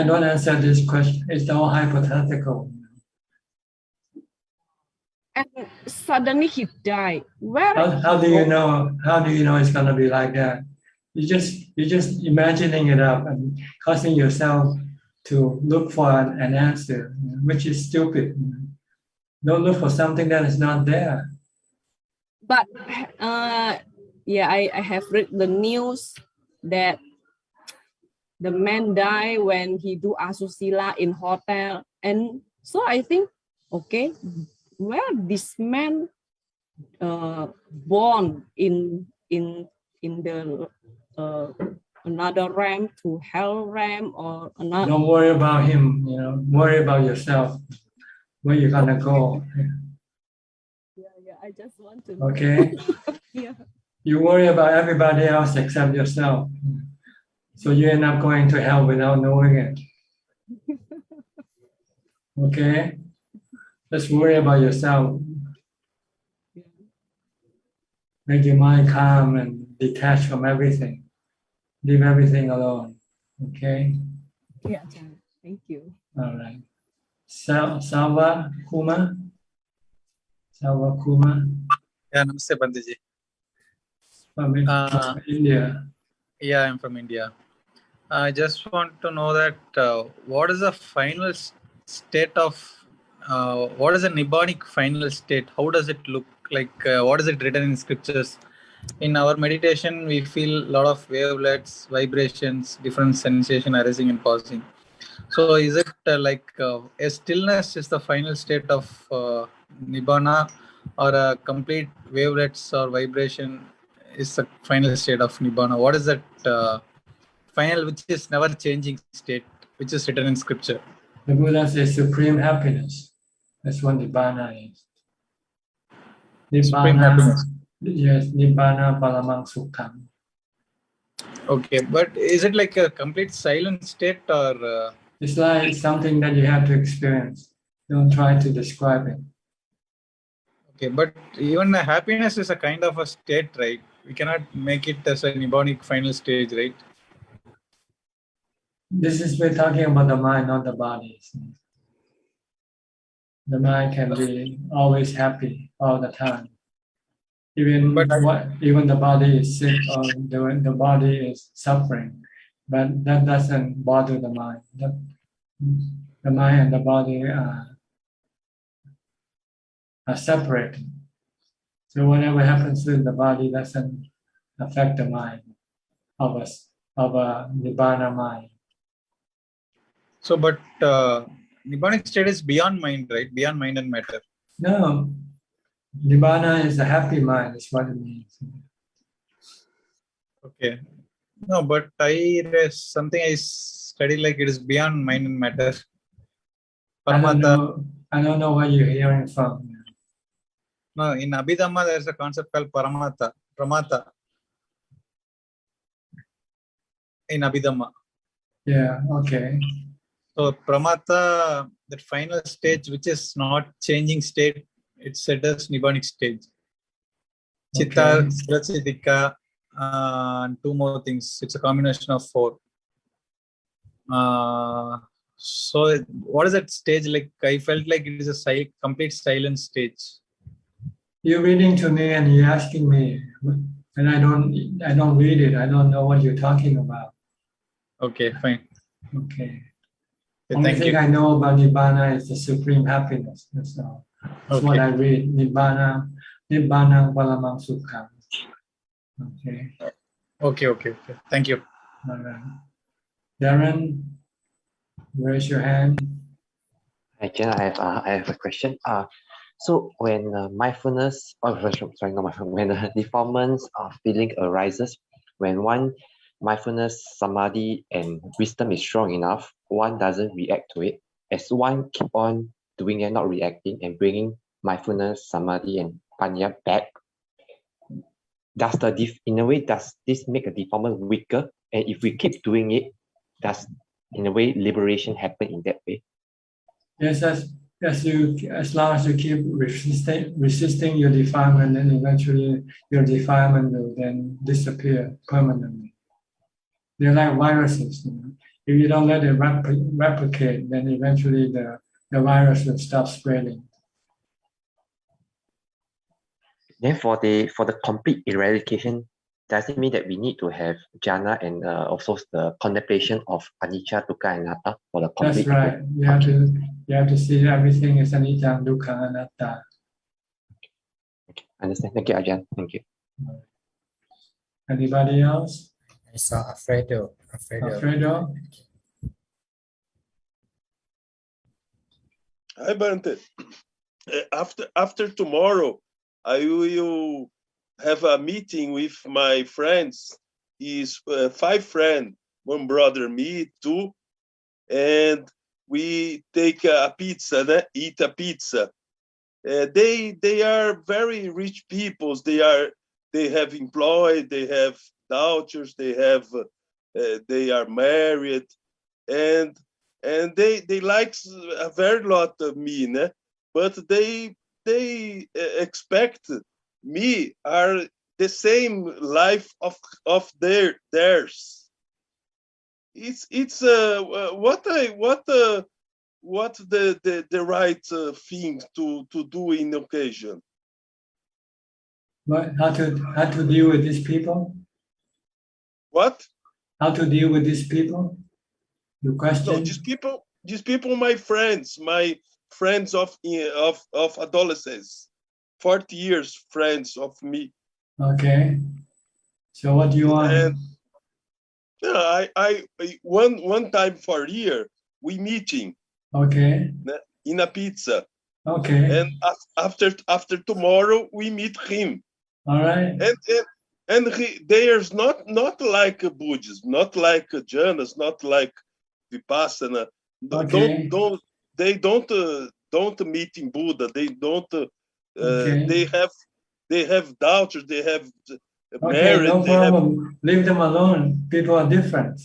Speaker 1: don't answer this question. It's all hypothetical.
Speaker 21: And suddenly he died.
Speaker 1: How do you know? How do you know it's gonna be like that? You're just imagining it up and causing yourself to look for an answer, which is stupid. Don't look for something that is not there.
Speaker 21: But yeah, I have read the news that the man died when he do asusila in hotel, and so I think, okay, where this man born in the another realm to hell realm or another.
Speaker 1: Don't worry about him. Worry about yourself. Where you're gonna go.
Speaker 21: Yeah, I just want to.
Speaker 1: Okay.
Speaker 21: Yeah.
Speaker 1: You worry about everybody else except yourself. So you end up going to hell without knowing it. Okay? Just worry about yourself. Make your mind calm and detached from everything. Leave everything alone. Okay?
Speaker 21: Yeah, thank you.
Speaker 1: All right. Salva Kuma? Salva Kuma?
Speaker 23: Yeah, Namaste, Bandiji.
Speaker 1: From India.
Speaker 23: Yeah, I'm from India. I just want to know that what is the final state of, what is the Nibbanic final state? How does it look like? What is it written in scriptures? In our meditation, we feel a lot of wavelets, vibrations, different sensation arising and passing. So is it like a stillness is the final state of Nibbana, or a complete wavelets or vibration is the final state of Nibbana? What is that final, which is never changing state, which is written in scripture?
Speaker 1: The Buddha says supreme happiness. That's what Nibbana is.
Speaker 23: Supreme happiness.
Speaker 1: Yes, Nibbana Paramang Sukham.
Speaker 23: Okay, but is it like a complete silent state, or?
Speaker 1: It's like something that you have to experience. Don't try to describe it.
Speaker 23: Okay, but even happiness is a kind of a state, right? We cannot make it as a Nibbanic final stage, right?
Speaker 1: We're talking about the mind, not the body. The mind can be always happy all the time. Even the body is sick or the body is suffering, but that doesn't bother the mind. The mind and the body are separate. So whatever happens to the body doesn't affect the mind of a Nibbana mind.
Speaker 23: So, but Nibbanic state is beyond mind, right? Beyond mind and matter.
Speaker 1: No, Nibbana is a happy mind, is what it means.
Speaker 23: Okay. No, but something I studied like it is beyond mind and matter.
Speaker 1: I don't know where you're hearing from.
Speaker 23: No, in Abhidhamma there is a concept called Pramata. In Abhidhamma.
Speaker 1: Yeah, okay.
Speaker 23: So Pramata, that final stage, which is not changing state, it's said as Nibbanic stage. Chitta, Sthirachitika, and two more things. It's a combination of four. So what is that stage like? I felt like it is a complete silent stage.
Speaker 1: You're reading to me and you're asking me, and I don't read it. I don't know what you're talking about.
Speaker 23: Okay, fine.
Speaker 1: Okay.
Speaker 23: Okay,
Speaker 1: Only
Speaker 23: thank
Speaker 1: thing
Speaker 23: you.
Speaker 1: I know about Nibbana is the supreme happiness. That's all. That's what I read. Nibbana paramang sukham. Okay.
Speaker 23: Okay. Thank you.
Speaker 1: All right. Darren, raise your hand.
Speaker 6: Hi, Jen, I have a question. So when mindfulness, sorry, not mindfulness, when defilements feeling arises, when one mindfulness, samadhi, and wisdom is strong enough, one doesn't react to it. As one keep on doing it, not reacting, and bringing mindfulness, samadhi, and panya back, does this make a defilement weaker? And if we keep doing it, does in a way liberation happen in that way?
Speaker 1: Yes, as long as you keep resisting your defilement, then eventually your defilement will then disappear permanently. They're like viruses. If you don't let it replicate, then eventually the virus will stop spreading.
Speaker 6: Then for the complete eradication, does it mean that we need to have jhana and also the contemplation of anicca, dukkha, and anatta for the complete?
Speaker 1: That's right. You have to see everything is anicca, dukkha, anatta.
Speaker 6: Okay, understand. Thank you, Ajahn. Thank you.
Speaker 1: Anybody else?
Speaker 25: I saw Alfredo.
Speaker 15: Hi, Bante. After tomorrow, I will have a meeting with my friends. Is 5 friends, 1 brother, me, 2, and we take a pizza, eat a pizza. They are very rich people. They have employed, they have daughters, they are married, and they like a very lot of me, né? But they expect me are the same life of theirs. It's what the right thing to do in occasion.
Speaker 1: But how to deal with these people?
Speaker 15: What?
Speaker 1: How to deal with these people? Your question?
Speaker 15: No, these people, my friends of adolescence, 40 years friends of me.
Speaker 1: Okay. So what do you want?
Speaker 15: And I one time for a year we meeting.
Speaker 1: Okay.
Speaker 15: In a pizza.
Speaker 1: Okay.
Speaker 15: And after tomorrow we meet him.
Speaker 1: All right.
Speaker 15: And they are not like a Buddhist, not like a Jhanas, not like Vipassana.
Speaker 1: Okay.
Speaker 15: They don't meet in Buddha. They don't.
Speaker 1: Okay.
Speaker 15: They have daughters. They have
Speaker 1: Okay,
Speaker 15: married.
Speaker 1: no problem. Leave them alone. People are different.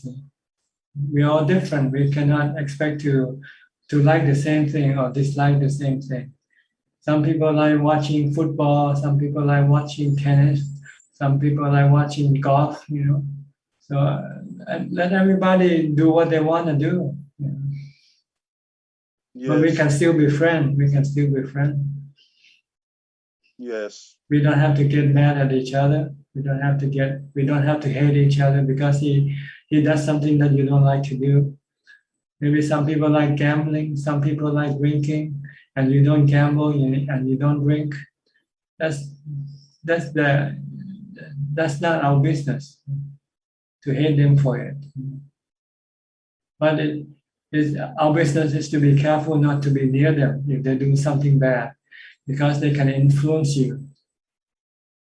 Speaker 1: We are all different. We cannot expect to like the same thing or dislike the same thing. Some people like watching football. Some people like watching tennis. Some people like watching golf. So let everybody do what they want to do. Yes. But we can still be friends.
Speaker 15: Yes.
Speaker 1: We don't have to get mad at each other. We don't have to hate each other because he does something that you don't like to do. Maybe some people like gambling, some people like drinking, and you don't gamble and you don't drink. That's not our business to hate them for it. But our business is to be careful not to be near them if they're doing something bad, because they can influence you.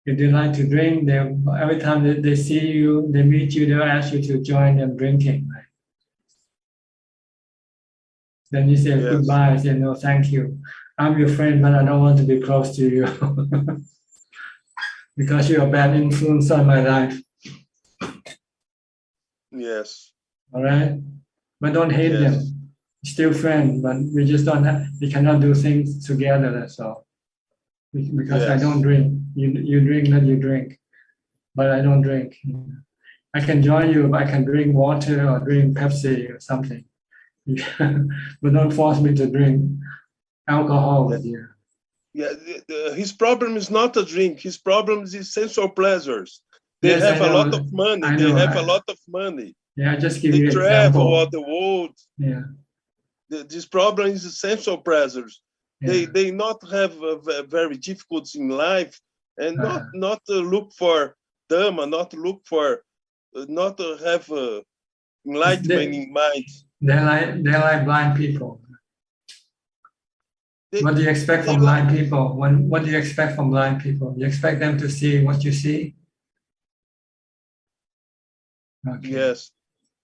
Speaker 1: If they like to drink, every time they see you, they meet you, they'll ask you to join them drinking. Right? Then you say goodbye, say no, thank you. I'm your friend, but I don't want to be close to you because you're a bad influence on my life.
Speaker 15: Yes.
Speaker 1: All right, but don't hate them. Still friends, but we cannot do things together. That's all. Because I don't drink. You drink, let you drink. But I don't drink. I can join you, but I can drink water or drink Pepsi or something. But don't force me to drink alcohol with you.
Speaker 15: Yeah, his problem is not a drink. His problem is sensual pleasures. They
Speaker 1: Yes,
Speaker 15: have
Speaker 1: I
Speaker 15: a
Speaker 1: know.
Speaker 15: lot of money.
Speaker 1: I
Speaker 15: They
Speaker 1: know.
Speaker 15: have a lot of money.
Speaker 1: Yeah, I just give
Speaker 15: They
Speaker 1: you
Speaker 15: travel
Speaker 1: example.
Speaker 15: all the world.
Speaker 1: Yeah.
Speaker 15: This problem is sensual pleasures.
Speaker 1: Yeah.
Speaker 15: They not have very difficult in life, and not look for Dhamma, not look for, not have enlightenment in mind.
Speaker 1: They're like blind people. What do you expect from blind people? What do you expect from blind people? You expect them to see what you see? Okay.
Speaker 15: Yes.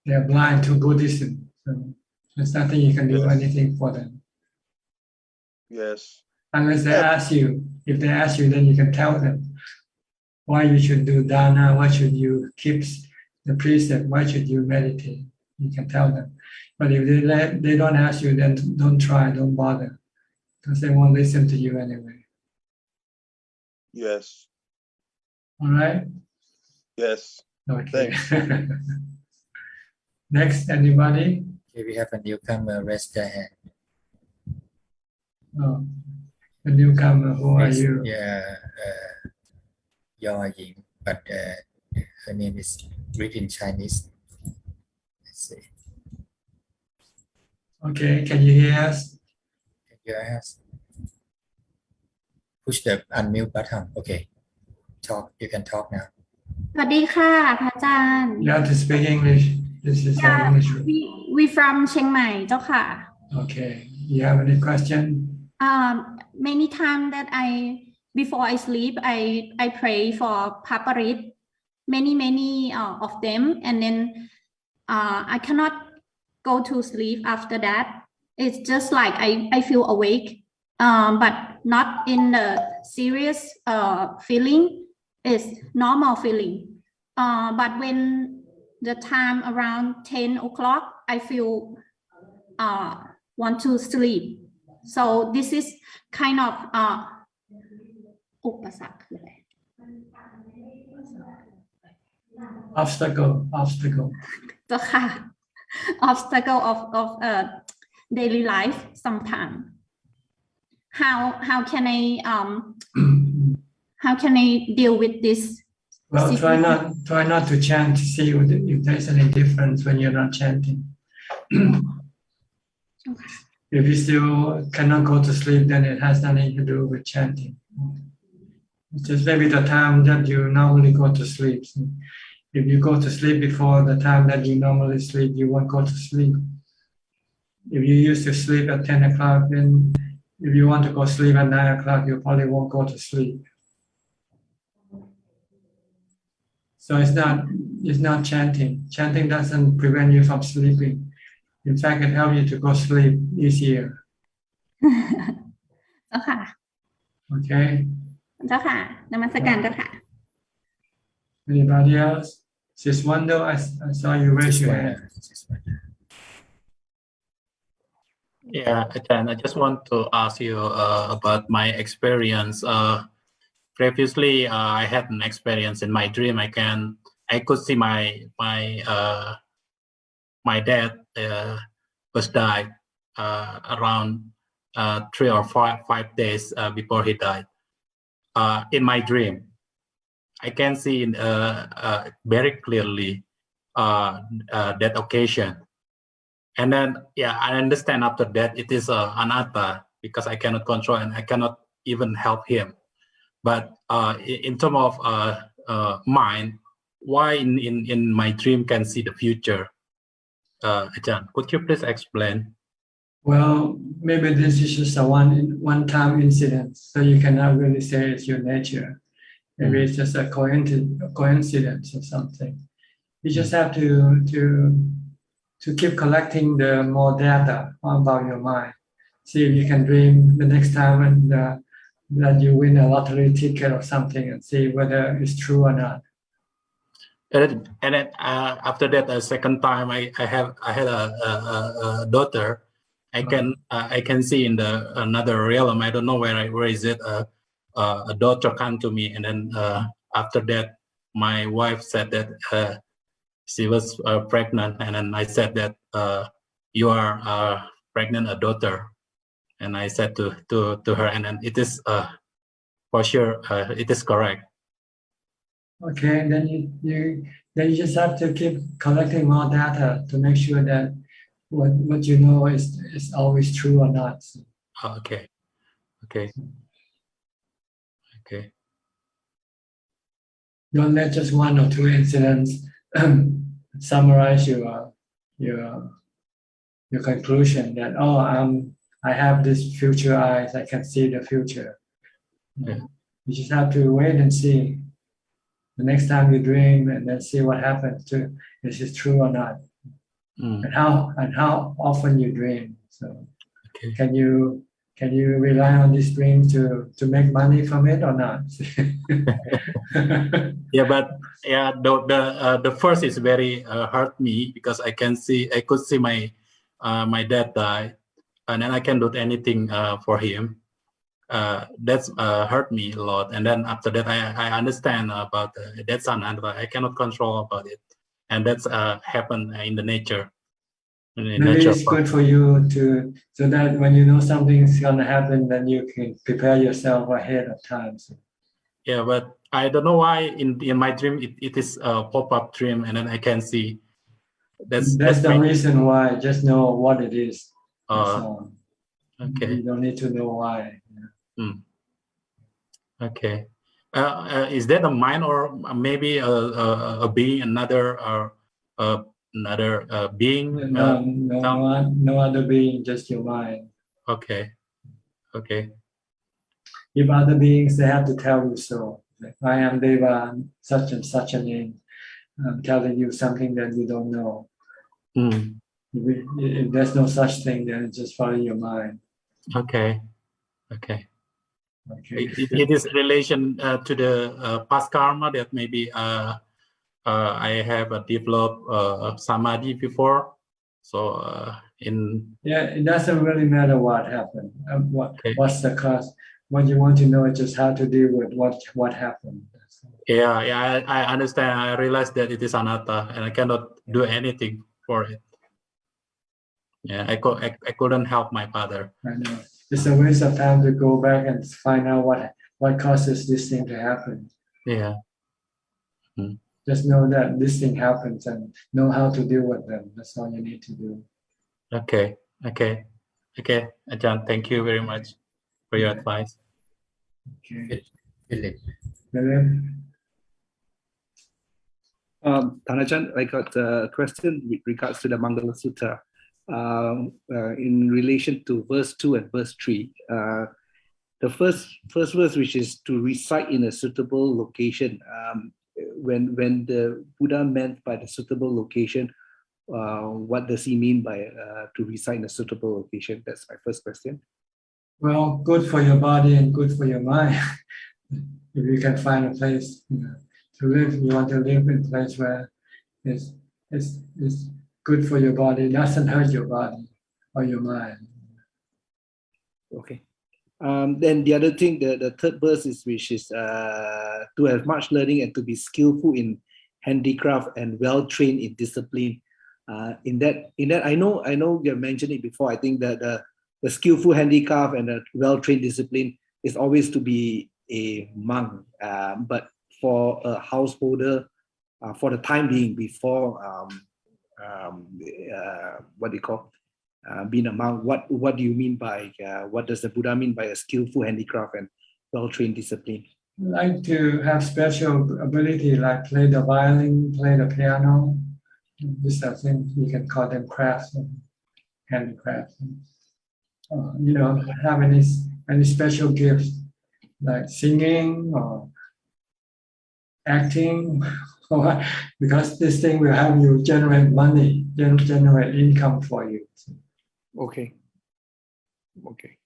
Speaker 1: They're blind to Buddhism. So there's nothing you can do anything for them.
Speaker 15: Yes.
Speaker 1: Unless they ask you. If they ask you, then you can tell them why you should do dana, why should you keep the precept, why should you meditate. You can tell them. But if they don't ask you, then don't try, don't bother. Because they won't listen to you anyway.
Speaker 15: Yes.
Speaker 1: All right?
Speaker 15: Yes.
Speaker 1: Okay. Next, anybody?
Speaker 25: Okay, we have a newcomer, raise their hand.
Speaker 1: Oh, a newcomer, who are you?
Speaker 25: Yeah, Yaw Ying, but her name is written in Chinese. Let's see.
Speaker 1: Okay, can you hear us?
Speaker 25: Can you hear us? Push the unmute button. Okay, talk. You can talk now.
Speaker 7: สวัสดีค่ะพระอาจารย์
Speaker 1: You have to speak English. This is an English room.
Speaker 7: we from เชียงใหม่เจ้าค่ะ
Speaker 1: Okay. You have any question?
Speaker 7: Many times that before I sleep I pray for paparit many of them, and then I cannot go to sleep after that. It's just like I feel awake, but not in the serious feeling. It's normal feeling. But when the time around 10 o'clock, I feel want to sleep. So this is kind of อุปสรรคคืออะไร
Speaker 1: Obstacle.
Speaker 7: เจ้าค่ะ obstacle of daily life sometimes. How can I deal with this?
Speaker 1: Well, try not to chant to see if there's any difference when you're not chanting. If you still cannot go to sleep, then it has nothing to do with chanting. It's just maybe the time that you normally go to sleep. If you go to sleep before the time that you normally sleep, you won't go to sleep. If you used to sleep at 10 o'clock, then if you want to go sleep at 9 o'clock, you probably won't go to sleep. So it's not chanting. Chanting doesn't prevent you from sleeping. In fact, it helps you to go sleep easier.
Speaker 7: เจ้าค่ะ
Speaker 1: Okay.
Speaker 7: เจ้าค่ะนมัสการเจ้าค่ะ
Speaker 1: Anybody else? Sis Wando, I saw you raise your hand.
Speaker 8: Yeah, Ajahn, I just want to ask you about my experience. Previously, I had an experience in my dream. I could see my dad was died around 3 or 5 days before he died. In my dream, I can see very clearly that occasion. And then, yeah, I understand after that it is anatta because I cannot control and I cannot even help him. But in terms of mind, why in my dream can see the future? Ajahn, could you please explain?
Speaker 1: Well, maybe this is just a one-time incident, so you cannot really say it's your nature. Maybe it's just a coincidence or something. You just have to keep collecting the more data about your mind. See if you can dream the next time that you win a lottery ticket or something, and see whether it's true or not.
Speaker 8: And then after that, a second time, I had a daughter. I can see in another realm. I don't know where is it. A daughter come to me, and then after that, my wife said that she was pregnant, and then I said that you are pregnant a daughter, and I said to her, and then it is for sure it is correct.
Speaker 1: Okay, then you just have to keep collecting more data to make sure that what you know is always true or not.
Speaker 8: Okay.
Speaker 1: Don't let just one or two incidents summarize your conclusion that I have this future eyes, I can see the future.
Speaker 8: Yeah.
Speaker 1: You just have to wait and see the next time you dream, and then see what happens to is it true or not, and how often you dream. So can you rely on this dream to make money from it or not?
Speaker 8: Yeah, but yeah, the first is very hurt me because I could see my my dad die, and then I can't do anything for him. That's hurt me a lot. And then after that, I understand about that's another. I cannot control about it, and that's happen in the nature.
Speaker 1: Maybe it's good for you so that when you know something is gonna happen, then you can prepare yourself ahead of time. So.
Speaker 8: Yeah, but I don't know why in my dream it is a pop-up dream, and then I can see. That's
Speaker 1: the reason why. Just know what it is.
Speaker 8: Okay.
Speaker 1: You don't need to know why.
Speaker 8: Okay. Is that a mind or maybe a being, another being?
Speaker 1: No other being, just your mind.
Speaker 8: Okay.
Speaker 1: If other beings, they have to tell you so. Like, I am Deva, such and such a name. I'm telling you something that you don't know. If there's no such thing, then just follow your mind.
Speaker 8: Okay. It is relation to the past karma that maybe I have developed samadhi before. So
Speaker 1: it doesn't really matter what happened. What's the cause? What you want to know is just how to deal with what happened.
Speaker 8: Yeah, I understand. I realize that it is anatta, and I cannot do anything for it. Yeah, I couldn't help my father.
Speaker 1: I know. It's a waste of time to go back and find out what causes this thing to happen.
Speaker 8: Yeah.
Speaker 1: Just know that this thing happens and know how to deal with them. That's all you need to do.
Speaker 8: Okay. Ajahn, thank you very much for your advice.
Speaker 1: Okay.
Speaker 25: Philip.
Speaker 9: Ajahn, I got a question with regards to the Mangala Sutta. In relation to verse 2 and verse 3, the first verse, which is to recite in a suitable location. When the Buddha meant by the suitable location, what does he mean by to recite in a suitable location? That's my first question.
Speaker 1: Well, good for your body and good for your mind. If you can find a place to live, you want to live in a place where it's good for your body, doesn't hurt your body or your mind.
Speaker 9: Okay. Then the other thing, the third verse is which is to have much learning and to be skillful in handicraft and well trained in discipline. In that, I know you have mentioned it before. I think that the skillful handicraft and the well trained discipline is always to be a monk. But for a householder, for the time being, before what do you call? Being a monk, what do you mean by what does the Buddha mean by a skillful handicraft and well-trained discipline?
Speaker 1: Like to have special ability, like play the violin, play the piano. These are things you can call them crafts and handicrafts. Have any special gifts like singing or acting, because this thing will help you generate money, generate income for you.
Speaker 9: Okay.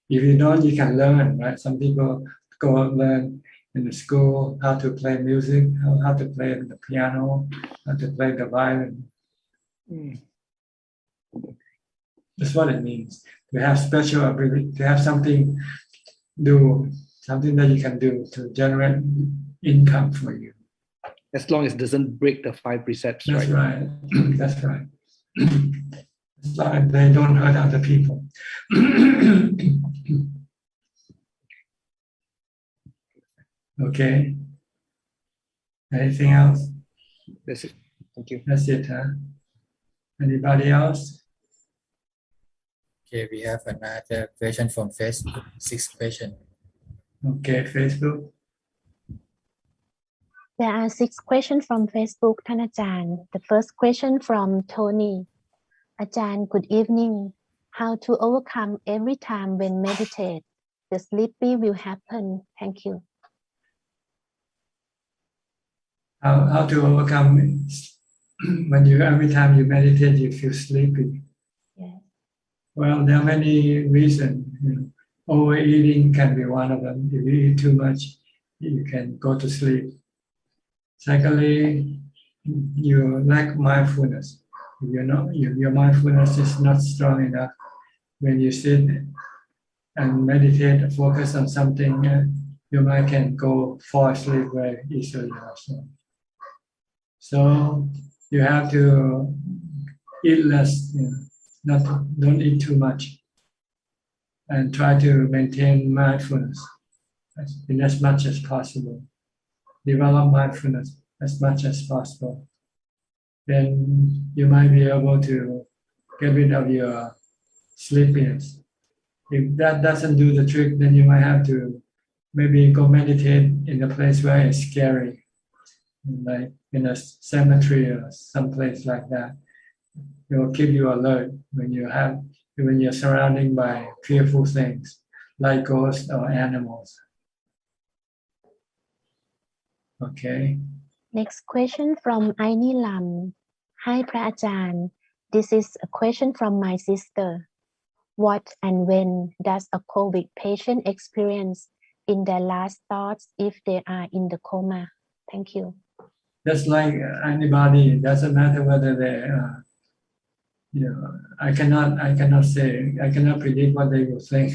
Speaker 1: If you don't, you can learn, right? Some people go and learn in the school how to play music, how to play the piano, how to play the violin. That's what it means. To have special ability, to have something that you can do to generate income for you.
Speaker 9: As long as it doesn't break the 5 precepts,
Speaker 1: That's right. That's right. as long as they don't hurt other people. Okay. Anything else?
Speaker 9: That's it. Thank you.
Speaker 1: That's it, huh? Anybody else?
Speaker 25: Okay, we have another question from Facebook. 6 question.
Speaker 1: Okay, Facebook.
Speaker 4: There are 6 questions from Facebook,ท่านอาจารย์. The first question from Tony. Ajahn, good evening. How to overcome every time when meditate? The sleepy will happen. Thank you.
Speaker 1: How to overcome when you every time you meditate you feel sleepy?
Speaker 4: Yeah.
Speaker 1: Well, there are many reasons. Overeating can be one of them. If you eat too much, you can go to sleep. Secondly, you lack mindfulness. If your mindfulness is not strong enough, when you sit and meditate, focus on something, your mind can go fall asleep very easily also. So you have to eat less, don't eat too much, and try to maintain mindfulness in as much as possible. Develop mindfulness as much as possible. Then you might be able to get rid of your sleepiness. If that doesn't do the trick, then you might have to maybe go meditate in a place where it's scary, like in a cemetery or someplace like that. It will keep you alert when you're surrounded by fearful things like ghosts or animals. Okay.
Speaker 4: Next question from Aini Lam. Hi, Pra Ajahn. This is a question from my sister. What and when does a COVID patient experience in their last thoughts if they are in the coma? Thank you.
Speaker 1: Just like anybody, it doesn't matter whether they I cannot say, I cannot predict what they will think.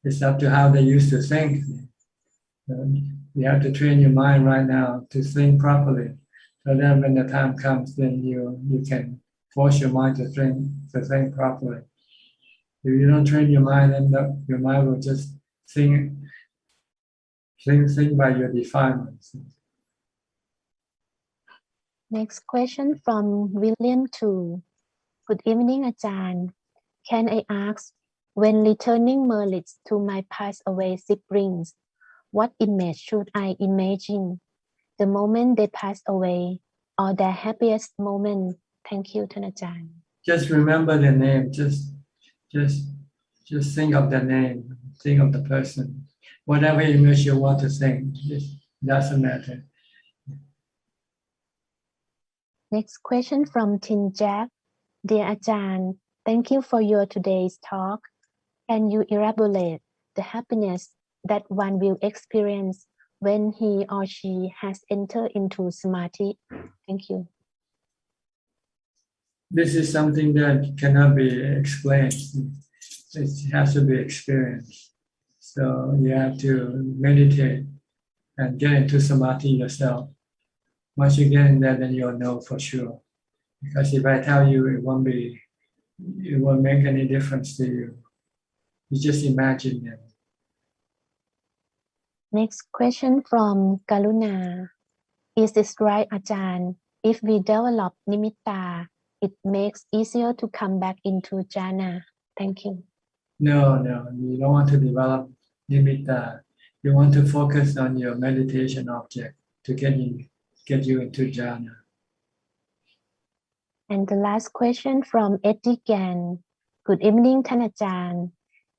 Speaker 1: It's up to how they used to think. You have to train your mind right now to think properly, so that when the time comes, then you can force your mind to think properly. If you don't train your mind, then your mind will just think by your defilements.
Speaker 4: Next question from William Tu. Good evening, Ajahn. Can I ask, when returning merlits to my passed away siblings, what image should I imagine? The moment they pass away or their happiest moment? Thank you,ท่านอาจารย์.
Speaker 1: Just remember the name. Just think of the name. Think of the person. Whatever image you want to think, it doesn't matter.
Speaker 4: Next question from Tin Jack. Dear Ajahn, thank you for your today's talk. Can you elaborate the happiness that one will experience when he or she has entered into samadhi? Thank you.
Speaker 1: This is something that cannot be explained. It has to be experienced. So you have to meditate and get into samadhi yourself. Once you get in there, then you'll know for sure. Because if I tell you, it won't make any difference to you. You just imagine them.
Speaker 4: Next question from Karuna. Is this right, Ajahn? If we develop nimitta, it makes easier to come back into jhana. Thank you.
Speaker 1: No, you don't want to develop nimitta. You want to focus on your meditation object to get you into jhana.
Speaker 4: And the last question from Eddie Gan. Good evening,ท่านอาจารย์.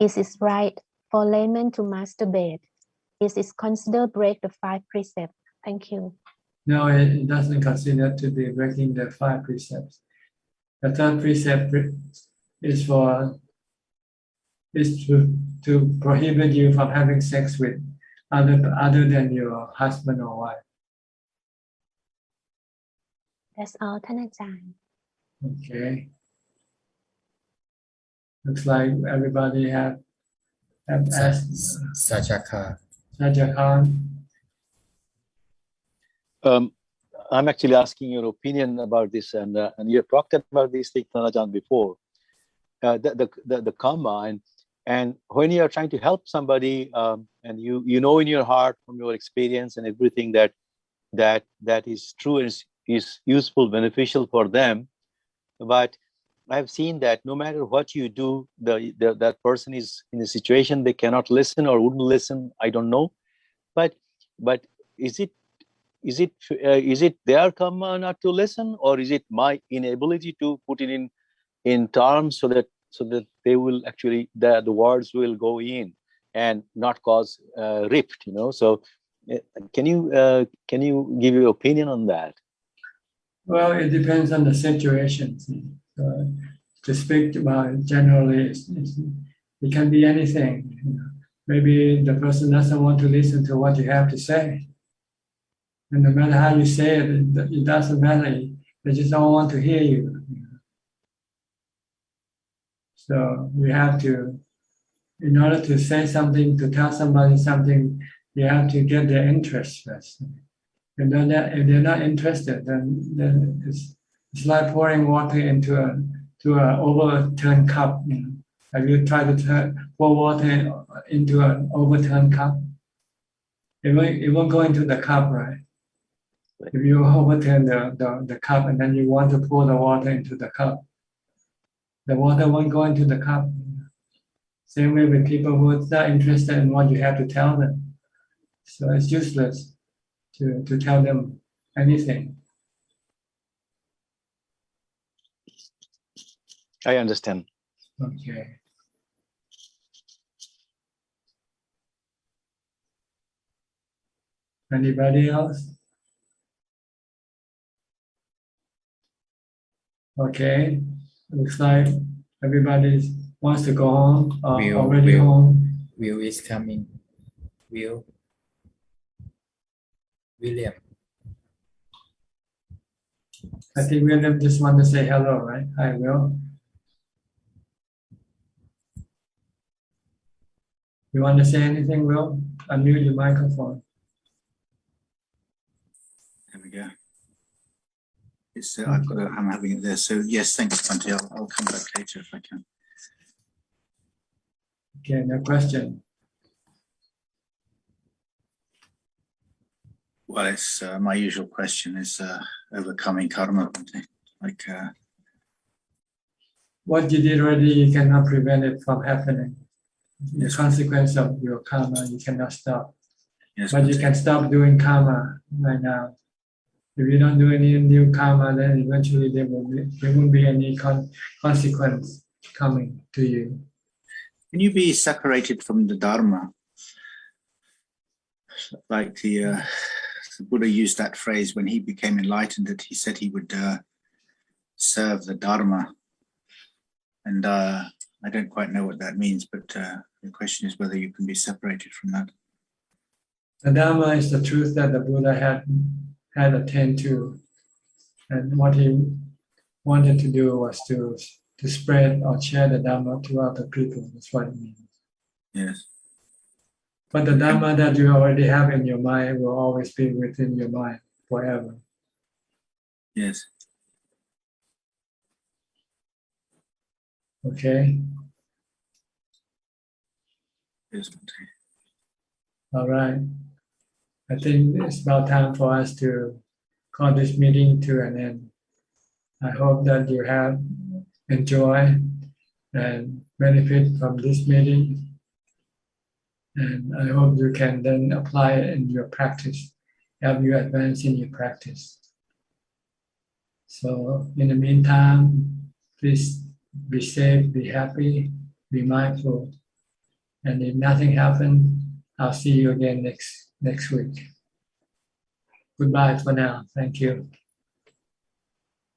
Speaker 4: Is it right for laymen to masturbate? Is it considered break the 5 precepts? Thank you.
Speaker 1: No, it doesn't consider to be breaking the 5 precepts. The 3rd precept is to prohibit you from having sex with other than your husband or wife.
Speaker 4: That's all, ท่านอาจารย์.
Speaker 1: Okay. Looks like everybody have asked. Sajakhan.
Speaker 3: I'm actually asking your opinion about this, and you have talked about these things, Ajahn, before. the karma, and when you are trying to help somebody, and you know in your heart from your experience and everything that is true and is useful, beneficial for them, but I've seen that no matter what you do, that person is in a situation they cannot listen or wouldn't listen. I don't know, but is it their karma not to listen, or is it my inability to put it in terms so that they will actually the words will go in and not cause rift, So can you give your opinion on that?
Speaker 1: Well, it depends on the situation. To speak about generally, it can be anything. Maybe the person doesn't want to listen to what you have to say. And no matter how you say it, it doesn't matter. They just don't want to hear you. So we have to, in order to say something, to tell somebody something, you have to get their interest first. If they're not interested, then it's like pouring water into an overturned cup. Have you tried to pour water into an overturned cup? It won't go into the cup, right? If you overturn the cup and then you want to pour the water into the cup, the water won't go into the cup. Same way with people who are not interested in what you have to tell them. So it's useless to tell them anything.
Speaker 3: I understand.
Speaker 1: Okay. Anybody else? Okay. Looks like everybody wants to go home or already home.
Speaker 25: Will is coming. William.
Speaker 1: I think William just want to say hello, right? Hi, Will. You want to say anything, Will? Unmute your microphone.
Speaker 10: There we go. It's I'm having it there. So yes, thanks, Bunty. I'll come back later if I can.
Speaker 1: Okay, no question.
Speaker 10: Well, it's my usual question is overcoming karma. Like,
Speaker 1: what you did already, you cannot prevent it from happening. The consequence of your karma, you cannot stop.
Speaker 10: Yes,
Speaker 1: but you can stop doing karma right now. If you don't do any new karma, then eventually there won't be any consequence coming to you.
Speaker 10: Can you be separated from the Dharma? Like the Buddha used that phrase when he became enlightened, that he said he would serve the Dharma. And I don't quite know what that means, but the question is whether you can be separated from that.
Speaker 1: The Dharma is the truth that the Buddha had attained to. And what he wanted to do was to spread or share the Dhamma to other people. That's what it means.
Speaker 10: Yes.
Speaker 1: But the Dhamma that you already have in your mind will always be within your mind forever.
Speaker 10: Yes.
Speaker 1: Okay.
Speaker 10: Yes.
Speaker 1: All right. I think it's about time for us to call this meeting to an end. I hope that you have enjoyed and benefit from this meeting. And I hope you can then apply it in your practice, help you advance in your practice. So in the meantime, please be safe, be happy, be mindful. And if nothing happens, I'll see you again next week. Goodbye for now. Thank you.